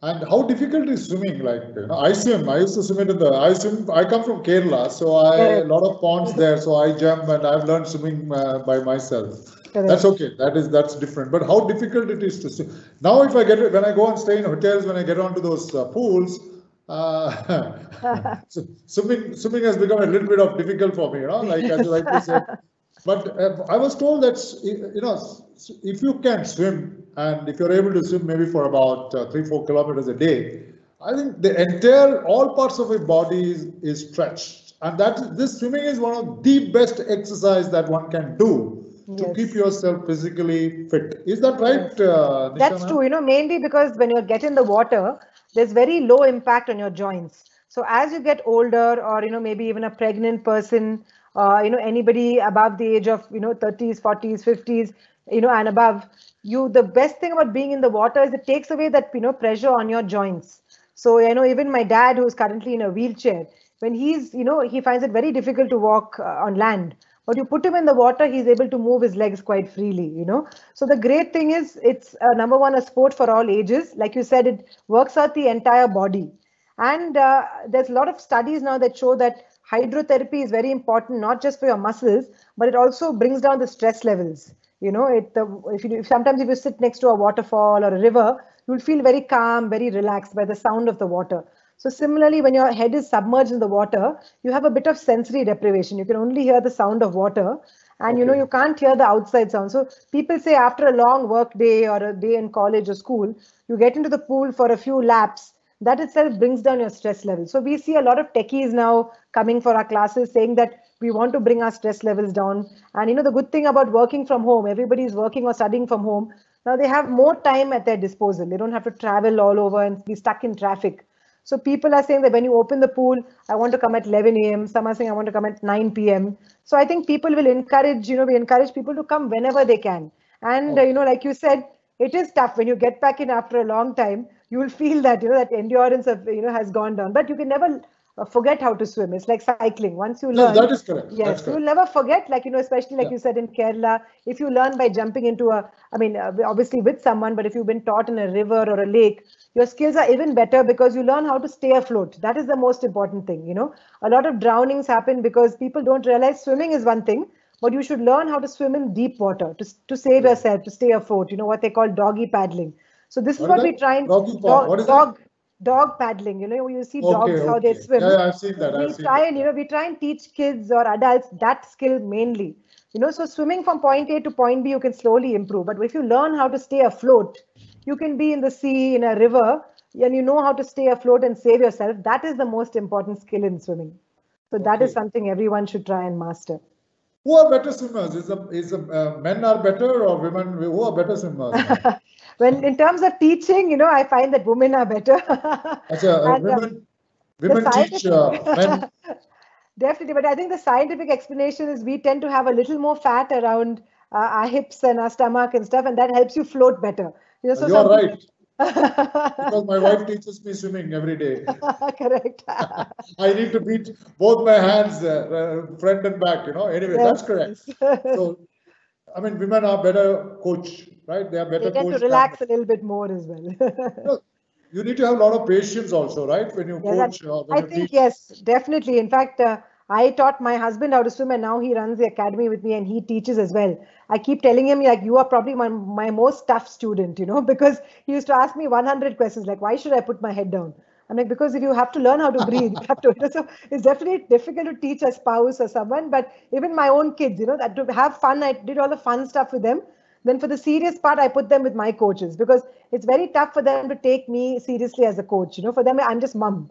And how difficult is swimming? Like, I swim. I used to swim I come from Kerala, so a lot of ponds there. So I jump and I've learned swimming by myself. That's okay. That's different. But how difficult it is to swim. Now, if I when I go and stay in hotels, when I get onto those pools, swimming has become a little bit of difficult for me. Like as you rightly said. But I was told that if you can swim and if you're able to swim maybe for about 3-4 kilometers a day, I think all parts of your body is stretched, and this swimming is one of the best exercise that one can do to keep yourself physically fit. Is that right, Nisha? That's true. Mainly because when you get in the water, there's very low impact on your joints. So as you get older, or maybe even a pregnant person, anybody above the age of 30s, 40s, 50s, and above, the best thing about being in the water is it takes away that pressure on your joints. So even my dad, who's currently in a wheelchair, when he's he finds it very difficult to walk on land. But you put him in the water, he's able to move his legs quite freely, So the great thing is it's number one, a sport for all ages. Like you said, it works out the entire body. And there's a lot of studies now that show that hydrotherapy is very important, not just for your muscles, but it also brings down the stress levels. Sometimes if you sit next to a waterfall or a river, you'll feel very calm, very relaxed by the sound of the water. So similarly, when your head is submerged in the water, you have a bit of sensory deprivation. You can only hear the sound of water, and you can't hear the outside sound. So people say after a long work day or a day in college or school, you get into the pool for a few laps. That itself brings down your stress level. So we see a lot of techies now coming for our classes saying that we want to bring our stress levels down. And the good thing about working from home, everybody is working or studying from home. Now they have more time at their disposal. They don't have to travel all over and be stuck in traffic. So people are saying that when you open the pool, I want to come at 11 a.m. Some are saying I want to come at 9 p.m. So I think people will encourage, we encourage people to come whenever they can. And, like you said, it is tough when you get back in after a long time. You will feel that, that endurance of, has gone down. But you can never forget how to swim. It's like cycling. Once you learn. That is correct. Yes, you'll never forget, like, especially like you said in Kerala, if you learn by jumping into obviously with someone, but if you've been taught in a river or a lake, your skills are even better because you learn how to stay afloat. That is the most important thing, A lot of drownings happen because people don't realize swimming is one thing, but you should learn how to swim in deep water to save yourself, to stay afloat, what they call doggy paddling. So this is what we try and dog paddling, you see dogs, how they swim. Yeah, I've seen that. We try and teach kids or adults that skill mainly. So swimming from point A to point B, you can slowly improve. But if you learn how to stay afloat, you can be in the sea, in a river, and you know how to stay afloat and save yourself. That is the most important skill in swimming. So that is something everyone should try and master. Who are better swimmers? Men are better or women? Who are better swimmers? When in terms of teaching, I find that women are better. Women teach men. Definitely, but I think the scientific explanation is we tend to have a little more fat around our hips and our stomach and stuff, and that helps you float better. So you're right. Because my wife teaches me swimming every day. Correct. I need to beat both my hands front and back, Anyway, that's correct. So, women are better coach, right? They are better coach. They tend to relax a little bit more as well. You need to have a lot of patience also, right? When you coach. I think, yes, definitely. In fact, I taught my husband how to swim, and now he runs the academy with me and he teaches as well. I keep telling him, like, you are probably my most tough student, because he used to ask me 100 questions, like, why should I put my head down? I'm like, because if you have to learn how to breathe, you have to. So it's definitely difficult to teach a spouse or someone, but even my own kids, that to have fun, I did all the fun stuff with them. Then for the serious part, I put them with my coaches because it's very tough for them to take me seriously as a coach. For them, I'm just mum.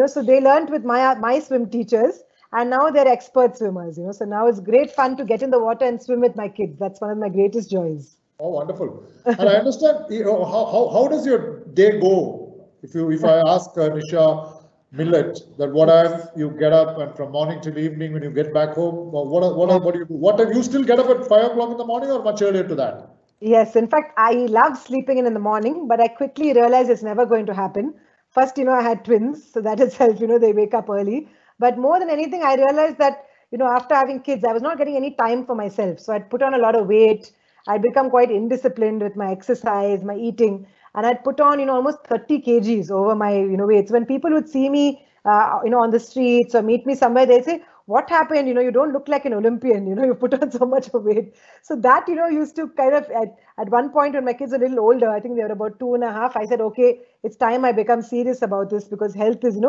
So they learned with my swim teachers, and now they're expert swimmers. So now it's great fun to get in the water and swim with my kids. That's one of my greatest joys. Oh, wonderful! And I understand. How does your day go? If I ask Nisha Millet that what time you get up and from morning till evening when you get back home, what do you do? What time you still get up at 5 o'clock in the morning or much earlier to that? Yes, in fact, I love sleeping in the morning, but I quickly realized it's never going to happen. First, I had twins, so that itself, they wake up early. But more than anything, I realized that, after having kids, I was not getting any time for myself. So I'd put on a lot of weight. I'd become quite indisciplined with my exercise, my eating. And I'd put on, almost 30 kgs over my, weights. When people would see me, on the streets or meet me somewhere, they'd say, what happened? You don't look like an Olympian. You put on so much of weight. So that, used to kind of, at one point when my kids were a little older, I think they were about 2.5, I said, okay, it's time I become serious about this because health is,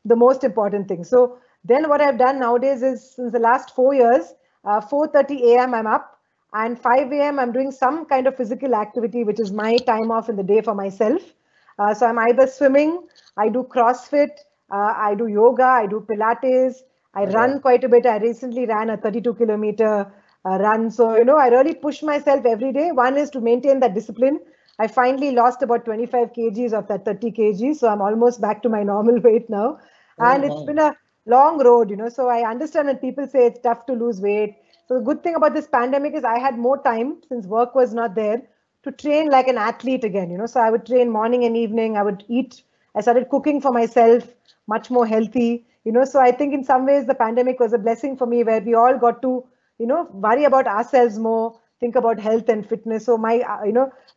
the most important thing. So then what I've done nowadays is, since the last 4 years, 4:30 a.m. I'm up, and 5 a.m. I'm doing some kind of physical activity, which is my time off in the day for myself. So I'm either swimming, I do CrossFit, I do yoga, I do Pilates, I run quite a bit. I recently ran a 32-kilometer run. So, I really push myself every day. One is to maintain that discipline. I finally lost about 25 kgs of that 30 kgs. So I'm almost back to my normal weight now. And it's been a long road, so I understand when people say it's tough to lose weight. So the good thing about this pandemic is I had more time, since work was not there, to train like an athlete again. So I would train morning and evening. I started cooking for myself, much more healthy. So I think in some ways the pandemic was a blessing for me, where we all got to, worry about ourselves more, think about health and fitness. So my,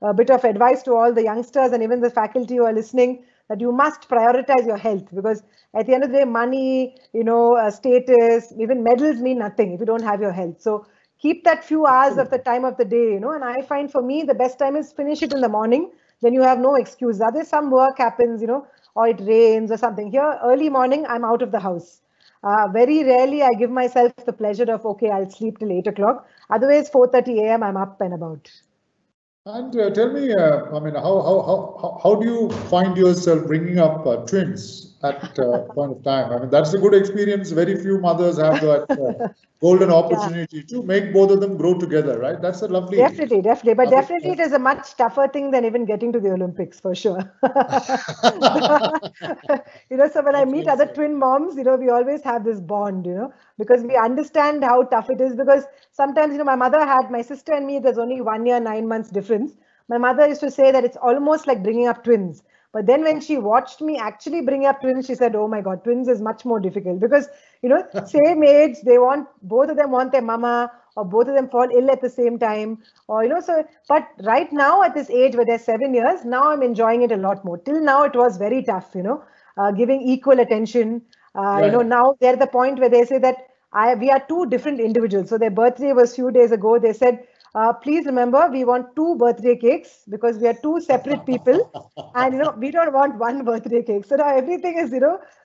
a bit of advice to all the youngsters and even the faculty who are listening, that you must prioritize your health, because at the end of the day, money, status, even medals mean nothing if you don't have your health. So keep that few hours of the time of the day, and I find for me the best time is finish it in the morning. Then you have no excuse. Otherwise, some work happens, or it rains or something. Here, early morning, I'm out of the house. Very rarely I give myself the pleasure of, okay, I'll sleep till 8 o'clock. Otherwise, 4:30 a.m. I'm up and about. And tell me, I mean, how do you find yourself bringing up twins at point of time? I mean, that's a good experience. Very few mothers have that golden opportunity to make both of them grow together, right? That's a lovely. Definitely. But definitely it is a much tougher thing than even getting to the Olympics, for sure. So when I meet other twin moms, we always have this bond, because we understand how tough it is. Because sometimes, my sister and me, there's only 1 year, 9 months difference. My mother used to say that it's almost like bringing up twins. But then when she watched me actually bring up twins, she said, oh my God, twins is much more difficult, because, same age, both of them want their mama, or both of them fall ill at the same time, or, but right now at this age where they're 7 years, now I'm enjoying it a lot more. Till now, it was very tough, giving equal attention. Now they're at the point where they say that we are two different individuals. So their birthday was few days ago. They said, please remember, we want 2 birthday cakes, because we are 2 separate people, and we don't want 1 birthday cake. So now everything is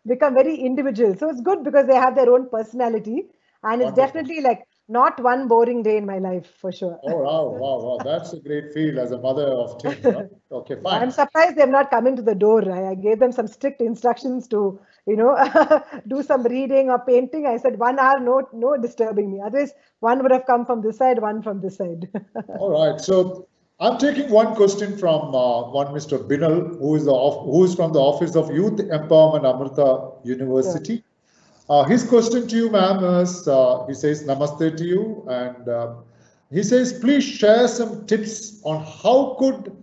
become very individual. So it's good because they have their own personality, and it's definitely like not one boring day in my life, for sure. Oh wow! That's a great feel as a mother of twins. Right? Okay, fine. I'm surprised they've not come into the door. I gave them some strict instructions to do some reading or painting. I said 1 hour, no disturbing me. Otherwise, one would have come from this side, one from this side. All right. So I'm taking one question from one Mr. Binal, who is from the Office of Youth Empowerment, Amrita University. Sure. His question to you, ma'am, is he says Namaste to you, and he says, please share some tips on how could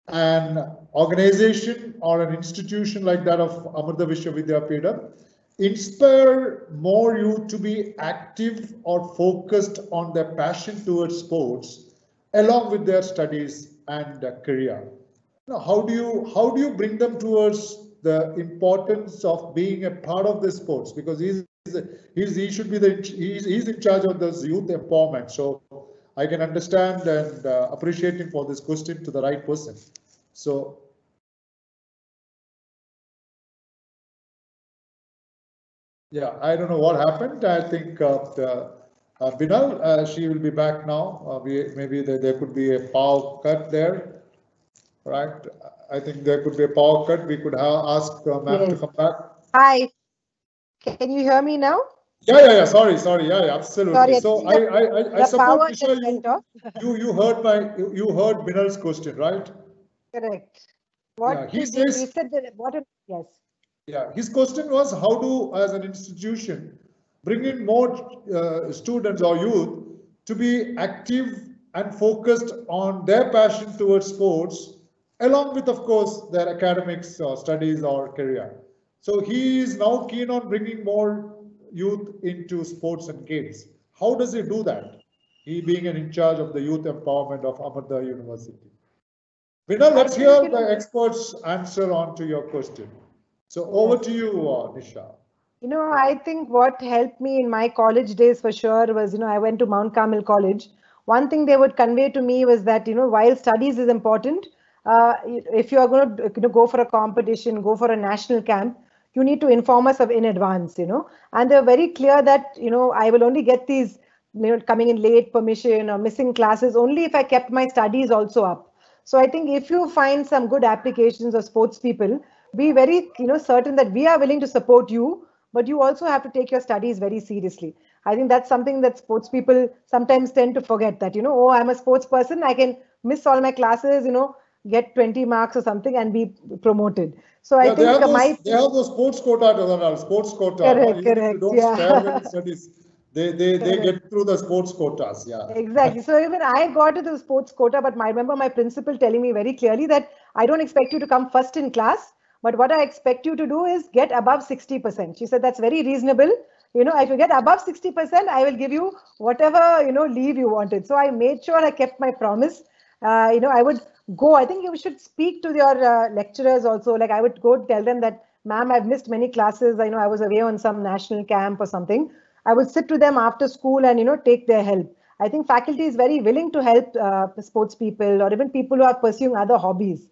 an organization or an institution like that of Amrita Vishwavidyapeetham inspire more youth to be active or focused on their passion towards sports along with their studies and career. Now, how do you bring them towards the importance of being a part of the sports? Because he's in charge of this youth empowerment. So I can understand and appreciate him for this question to the right person. So. Yeah, I don't know what happened. I think Binal, she will be back now. Maybe there could be a power cut there, right? I think there could be a power cut. We could ask ma'am to come back. Hi, can you hear me now? Yeah. Sorry. Yeah, absolutely. Sorry, so I suppose Nisha, you heard Binal's question, right? Correct. What he said that yes. Yeah, his question was how to, as an institution, bring in more students or youth to be active and focused on their passion towards sports, along with, of course, their academics or studies or career. So he is now keen on bringing more youth into sports and games. How does he do that? He being in charge of the youth empowerment of Amrita University. Binal, let's hear the experts' answer on to your question. So over to you, Nisha. I think what helped me in my college days for sure was, I went to Mount Carmel College. One thing they would convey to me was that, while studies is important, if you are going to go for a competition, go for a national camp, you need to inform us of in advance. And they're very clear that, I will only get these, coming in late permission or missing classes only if I kept my studies also up. So I think if you find some good applications or sports people, be very, certain that we are willing to support you, but you also have to take your studies very seriously. I think that's something that sports people sometimes tend to forget that, oh, I'm a sports person. I can miss all my classes, get 20 marks or something and be promoted. So I think they have those sports quota, sports quota. Correct, Even if you don't yeah. well in studies, they get through the sports quotas. Yeah. Exactly. So even I got to the sports quota, but I remember my principal telling me very clearly that I don't expect you to come first in class, but what I expect you to do is get above 60%. She said that's very reasonable. If you get above 60%, I will give you whatever, leave you wanted. So I made sure I kept my promise. I would go. I think you should speak to your lecturers also. Like I would go tell them that, ma'am, I've missed many classes. I was away on some national camp or something. I would sit to them after school and, take their help. I think faculty is very willing to help sports people or even people who are pursuing other hobbies.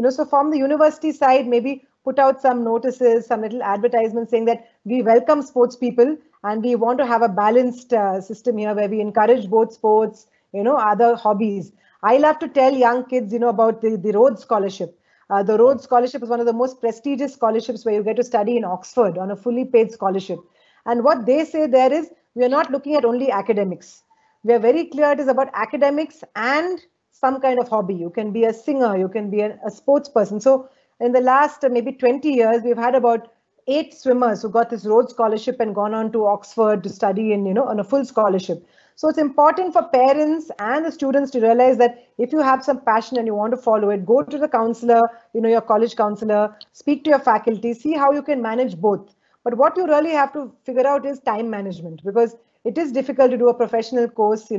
So from the university side, maybe put out some notices, some little advertisements saying that we welcome sports people and we want to have a balanced system here where we encourage both sports, other hobbies. I love to tell young kids, about the Rhodes Scholarship. The Rhodes Scholarship is one of the most prestigious scholarships where you get to study in Oxford on a fully paid scholarship. And what they say there is, we are not looking at only academics. We are very clear it is about academics and some kind of hobby. You can be a singer, you can be a sports person. So in the last maybe 20 years, we've had about 8 swimmers who got this Rhodes Scholarship and gone on to Oxford to study on a full scholarship. So it's important for parents and the students to realize that if you have some passion and you want to follow it, go to the counselor, your college counselor, speak to your faculty, see how you can manage both. But what you really have to figure out is time management, because it is difficult to do a professional course,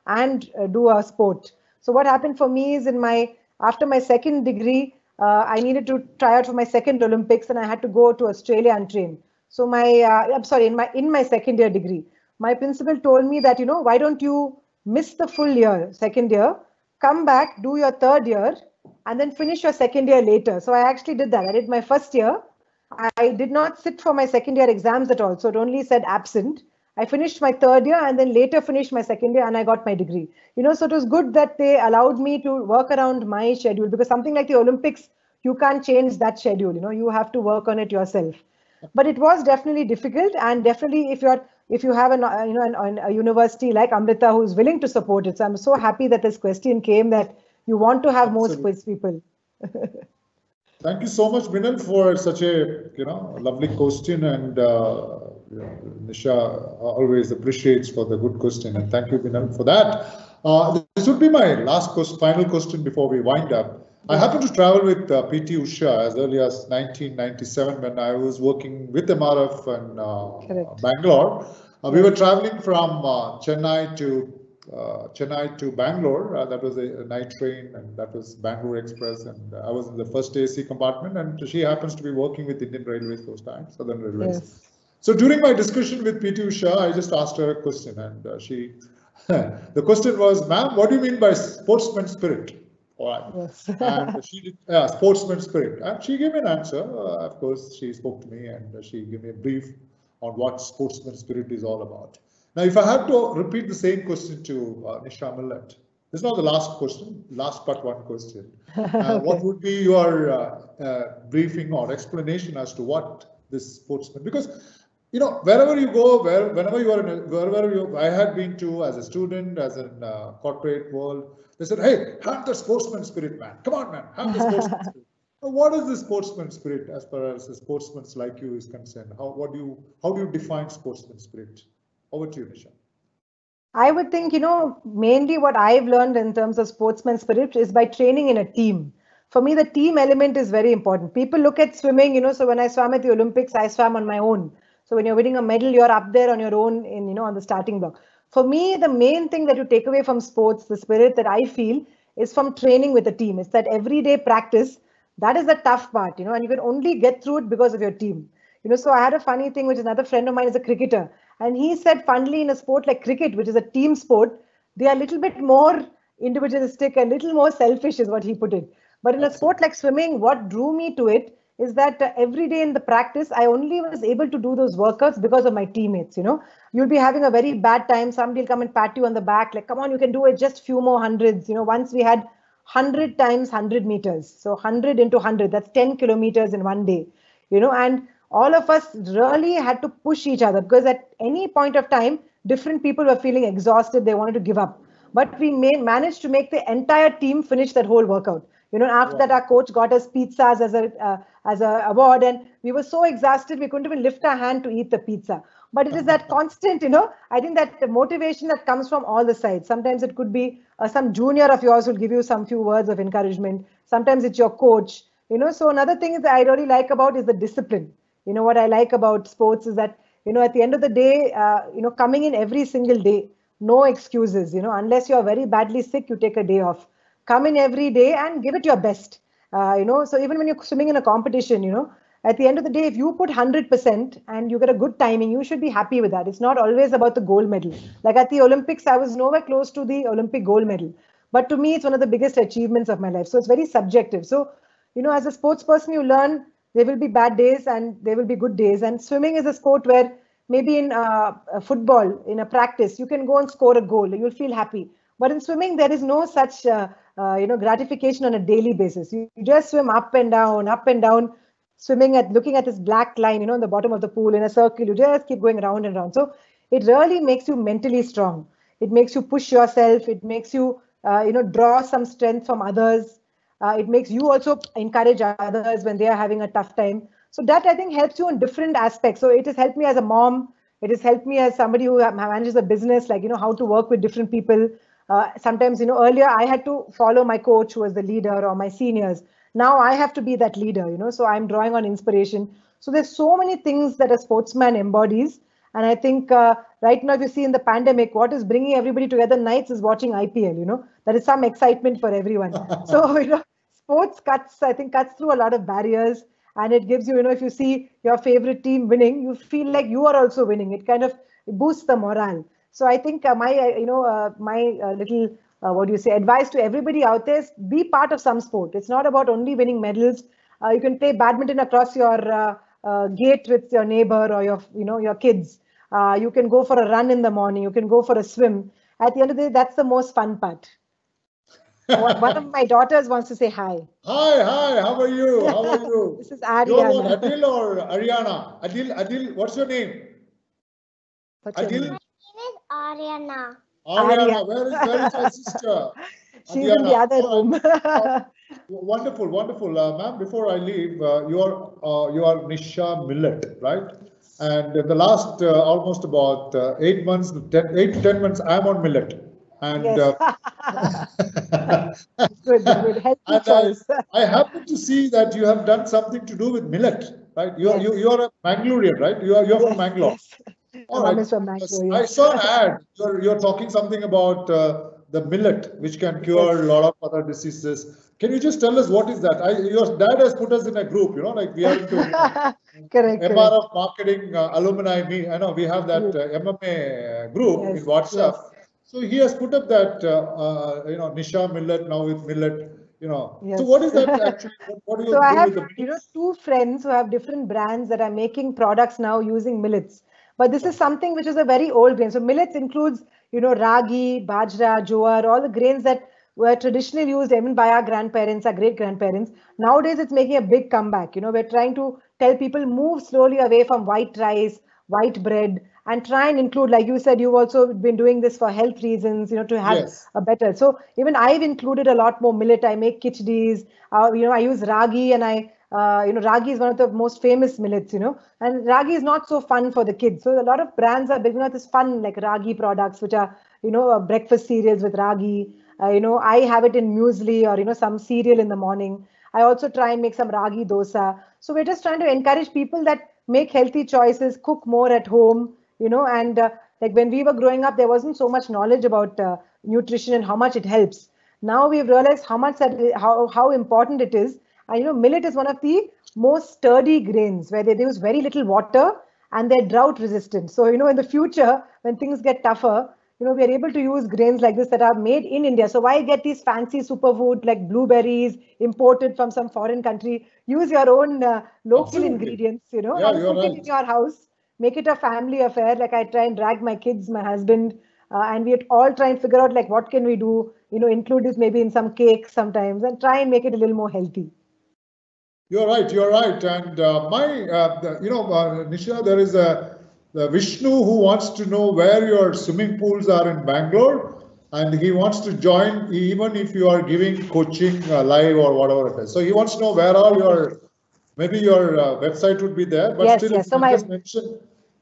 and do a sport. So what happened for me is after my second degree, I needed to try out for my second Olympics and I had to go to Australia and train. So in my second year degree, my principal told me that, why don't you miss the full year, second year, come back, do your third year, and then finish your second year later. So I actually did that. I did my first year. I did not sit for my second year exams at all. So it only said absent. I finished my third year and then later finished my second year and I got my degree. So it was good that they allowed me to work around my schedule, because something like the Olympics, you can't change that schedule. You have to work on it yourself. But it was definitely difficult, and definitely if you have a university like Amrita who's willing to support it. So I'm so happy that this question came, that you want to have more sports people. Thank you so much, Minal, for such a lovely question, and Nisha always appreciates for the good question, and thank you, Minal, for that. This would be my final question before we wind up. I happened to travel with PT Usha as early as 1997 when I was working with MRF in Bangalore. We were traveling from Chennai to Bangalore. That was a night train, and that was Bangalore Express, and I was in the first AC compartment, and she happens to be working with Indian Railways those times, Southern Railways. Yes. So during my discussion with PT Usha, I just asked her a question, and the question was, ma'am, what do you mean by sportsman spirit? All right. Yes. And she did, sportsman spirit, and she gave me an answer. Of course, she spoke to me and she gave me a brief on what sportsman spirit is all about. Now, if I had to repeat the same question to Nisha Millet, this is not the last question, last but one question. Okay. What would be your briefing or explanation as to what this sportsman? Because wherever you go, whenever you are, I had been to as a student, as in corporate world, they said, "Hey, have the sportsman spirit, man. Come on, man, have the sportsman spirit." So what is the sportsman spirit as far as the sportsmen like you is concerned? How do you define sportsman spirit? Over to you, Nisha. I would think, mainly what I've learned in terms of sportsman spirit is by training in a team. For me, the team element is very important. People look at swimming, so when I swam at the Olympics, I swam on my own. So when you're winning a medal, you're up there on your own on the starting block. For me, the main thing that you take away from sports, the spirit that I feel, is from training with a team. It's that everyday practice. That is the tough part, and you can only get through it because of your team. So I had a funny thing, which another friend of mine is a cricketer. And he said, funnily, in a sport like cricket, which is a team sport, they are a little bit more individualistic and a little more selfish, is what he put it. But in a sport like swimming, what drew me to it is that every day in the practice, I only was able to do those workouts because of my teammates. You'll be having a very bad time. Somebody will come and pat you on the back, like, come on, you can do it, just few more hundreds. Once we had 100 times 100 meters. So 100 into 100, that's 10 kilometers in one day. And all of us really had to push each other, because at any point of time, different people were feeling exhausted. They wanted to give up. But we managed to make the entire team finish that whole workout. After that, our coach got us pizzas as a award, and we were so exhausted we couldn't even lift our hand to eat the pizza. But it is that constant, I think that the motivation that comes from all the sides. Sometimes it could be some junior of yours who'll give you some few words of encouragement. Sometimes it's your coach. So another thing that I really like about is the discipline. What I like about sports is that, at the end of the day, coming in every single day, no excuses, unless you're very badly sick, you take a day off. Come in every day and give it your best. So even when you're swimming in a competition, at the end of the day, if you put 100% and you get a good timing, you should be happy with that. It's not always about the gold medal. Like at the Olympics, I was nowhere close to the Olympic gold medal. But to me, it's one of the biggest achievements of my life. So it's very subjective. So, as a sports person, you learn there will be bad days and there will be good days. And swimming is a sport where maybe in football, in a practice, you can go and score a goal. You'll feel happy. But in swimming, there is no such, gratification on a daily basis. You just swim up and down, looking at this black line, on the bottom of the pool in a circle. You just keep going round and round. So it really makes you mentally strong. It makes you push yourself. It makes you, draw some strength from others. It makes you also encourage others when they are having a tough time. So that, I think, helps you in different aspects. So it has helped me as a mom. It has helped me as somebody who manages a business, like, how to work with different people. Sometimes, earlier I had to follow my coach who was the leader or my seniors. Now I have to be that leader, so I'm drawing on inspiration. So there's so many things that a sportsman embodies. And I think right now, if you see in the pandemic, what is bringing everybody together nights is watching IPL, There is some excitement for everyone. So, sports cuts through a lot of barriers. And it gives you, if you see your favorite team winning, you feel like you are also winning. It kind of boosts the morale. So I think my little, advice to everybody out there is be part of some sport. It's not about only winning medals. You can play badminton across your gate with your neighbor or your kids. You can go for a run in the morning. You can go for a swim. At the end of the day, that's the most fun part. One of my daughters wants to say hi. Hi, how are you? How are you? This is Ariana. You're what, Adil or Ariana? Adil, what's your name? What's your name? My name is Ariana. Ariana, where is my sister? She's in the other room. Wonderful. Ma'am, before I leave, you are Nisha Millet, right? And the last almost about 8 to 10 months, I'm on millet. And yes. Good. Healthy choice. I happen to see that you have done something to do with millet, right? You are a Mangalorean, right? You're from Mangalore. Yes. All right. From Mangalore, yes. I saw an ad. You're talking something about the millet, which can cure a lot of other diseases. Can you just tell us what is that? Your dad has put us in a group, like we are into correct. MRF marketing alumni. I know we have that MMA group in WhatsApp. Yes. So he has put up that, Nisha Millet now with millet, Yes. So what is that actually? What do you do I have, with the millets? 2 friends who have different brands that are making products now using millets. But this is something which is a very old grain. So millets includes, ragi, bajra, jowar, all the grains that were traditionally used even by our grandparents, our great-grandparents. Nowadays, it's making a big comeback. We're trying to tell people move slowly away from white rice, white bread, and try and include, like you said, you've also been doing this for health reasons, to have a better. So even I've included a lot more millet. I make khichdis, I use ragi, and ragi is one of the most famous millets, and ragi is not so fun for the kids. So a lot of brands are building out this fun, like ragi products, which are, breakfast cereals with ragi. I have it in muesli or, some cereal in the morning. I also try and make some ragi dosa. So we're just trying to encourage people that make healthy choices, cook more at home, and like when we were growing up, there wasn't so much knowledge about nutrition and how much it helps. Now we've realized how much how important it is. And millet is one of the most sturdy grains where they use very little water and they're drought resistant. So, in the future, when things get tougher, we are able to use grains like this that are made in India. So why get these fancy superfood like blueberries imported from some foreign country? Use your own local Absolutely. ingredients, Yeah, and you're cook it right. in your house. Make it a family affair. Like I try and drag my kids, my husband, and we all try and figure out like what can we do, include this maybe in some cakes sometimes and try and make it a little more healthy. You're right. You're right. And Nisha, there is a Vishnu who wants to know where your swimming pools are in Bangalore, and he wants to join even if you are giving coaching live or whatever it is. So he wants to know where are your, maybe your website would be there, but Yes, still, yes. if So you just mention.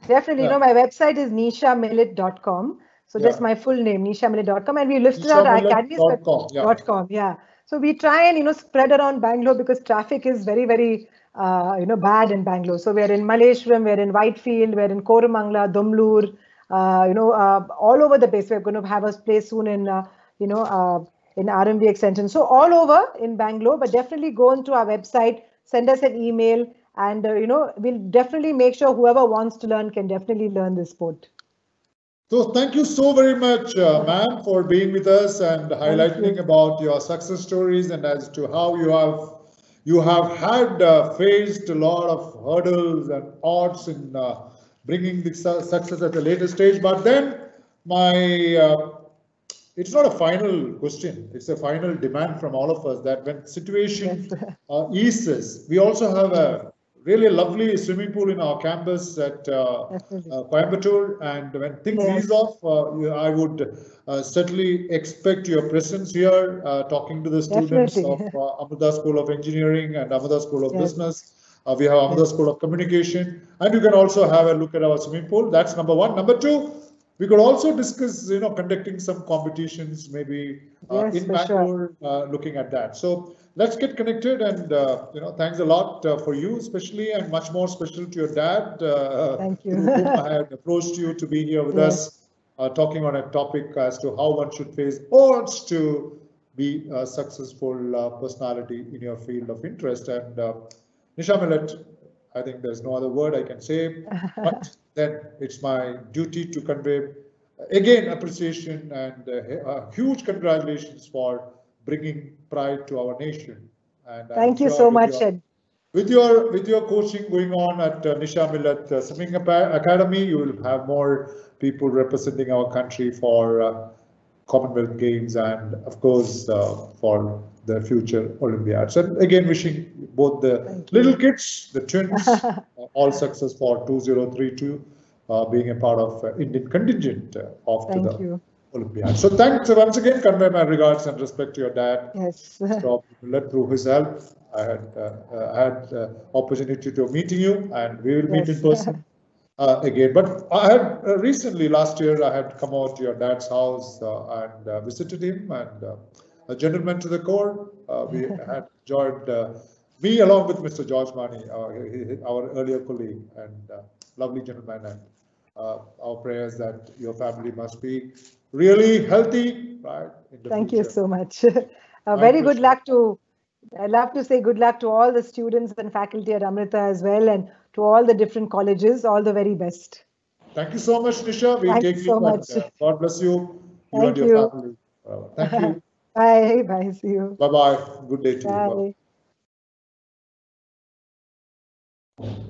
definitely, Yeah. my website is nishamillet.com. So Yeah. just my full name, nishamillet.com, and we listed out our academies. nishamillet.com. Yeah. .com, yeah. So we try and spread around Bangalore because traffic is very, very bad in Bangalore. So we're in Malleshwaram, we're in Whitefield, we're in Koramangala, Dumlur, all over the place. We're going to have a place soon in in RMV extension. So all over in Bangalore, but definitely go onto our website, send us an email, and we'll definitely make sure whoever wants to learn can definitely learn this sport. So thank you so very much, ma'am, for being with us and highlighting about your success stories and as to how you have had faced a lot of hurdles and odds in bringing the success at a later stage. But then it's not a final question. It's a final demand from all of us that when situation eases, we also have a really lovely swimming pool in our campus at Coimbatore. And when things ease off, I would certainly expect your presence here, talking to the students of Amrita School of Engineering and Amrita School of Business. We have Amrita School of Communication, and you can also have a look at our swimming pool. That's number one. Number two, we could also discuss, conducting some competitions, maybe in Bangalore, looking at that. So let's get connected, and thanks a lot for you, especially, and much more special to your dad. Thank you. Through whom I had approached you to be here with us, talking on a topic as to how one should face odds to be a successful personality in your field of interest. And Nisha Millet, I think there's no other word I can say, but then it's my duty to convey again appreciation and huge congratulations for bringing pride to our nation. And thank you so much, Ed. With your coaching going on at Nisha Millet Swimming Academy, you will have more people representing our country for Commonwealth Games and, of course, for the future Olympiads. And again, wishing both the little kids, the twins, all success for 2032, being a part of Indian contingent of the Olympiad. So thanks once again. Convey my regards and respect to your dad. Yes. So let through his help, I had opportunity to meeting you, and we will meet in person again. But I had recently, last year, I had come out to your dad's house and visited him, and a gentleman to the core. We had enjoyed, me along with Mr. George Mani, our earlier colleague, and lovely gentleman. And our prayers that your family must be really healthy, right? Thank you so much. Very good luck to. I love to say good luck to all the students and faculty at Amrita as well, and to all the different colleges. All the very best. Thank you so much, Nisha. We take so much. God bless you. Thank and your family. Thank you. Bye. Bye. See you. Bye bye. Good day to you. Bye.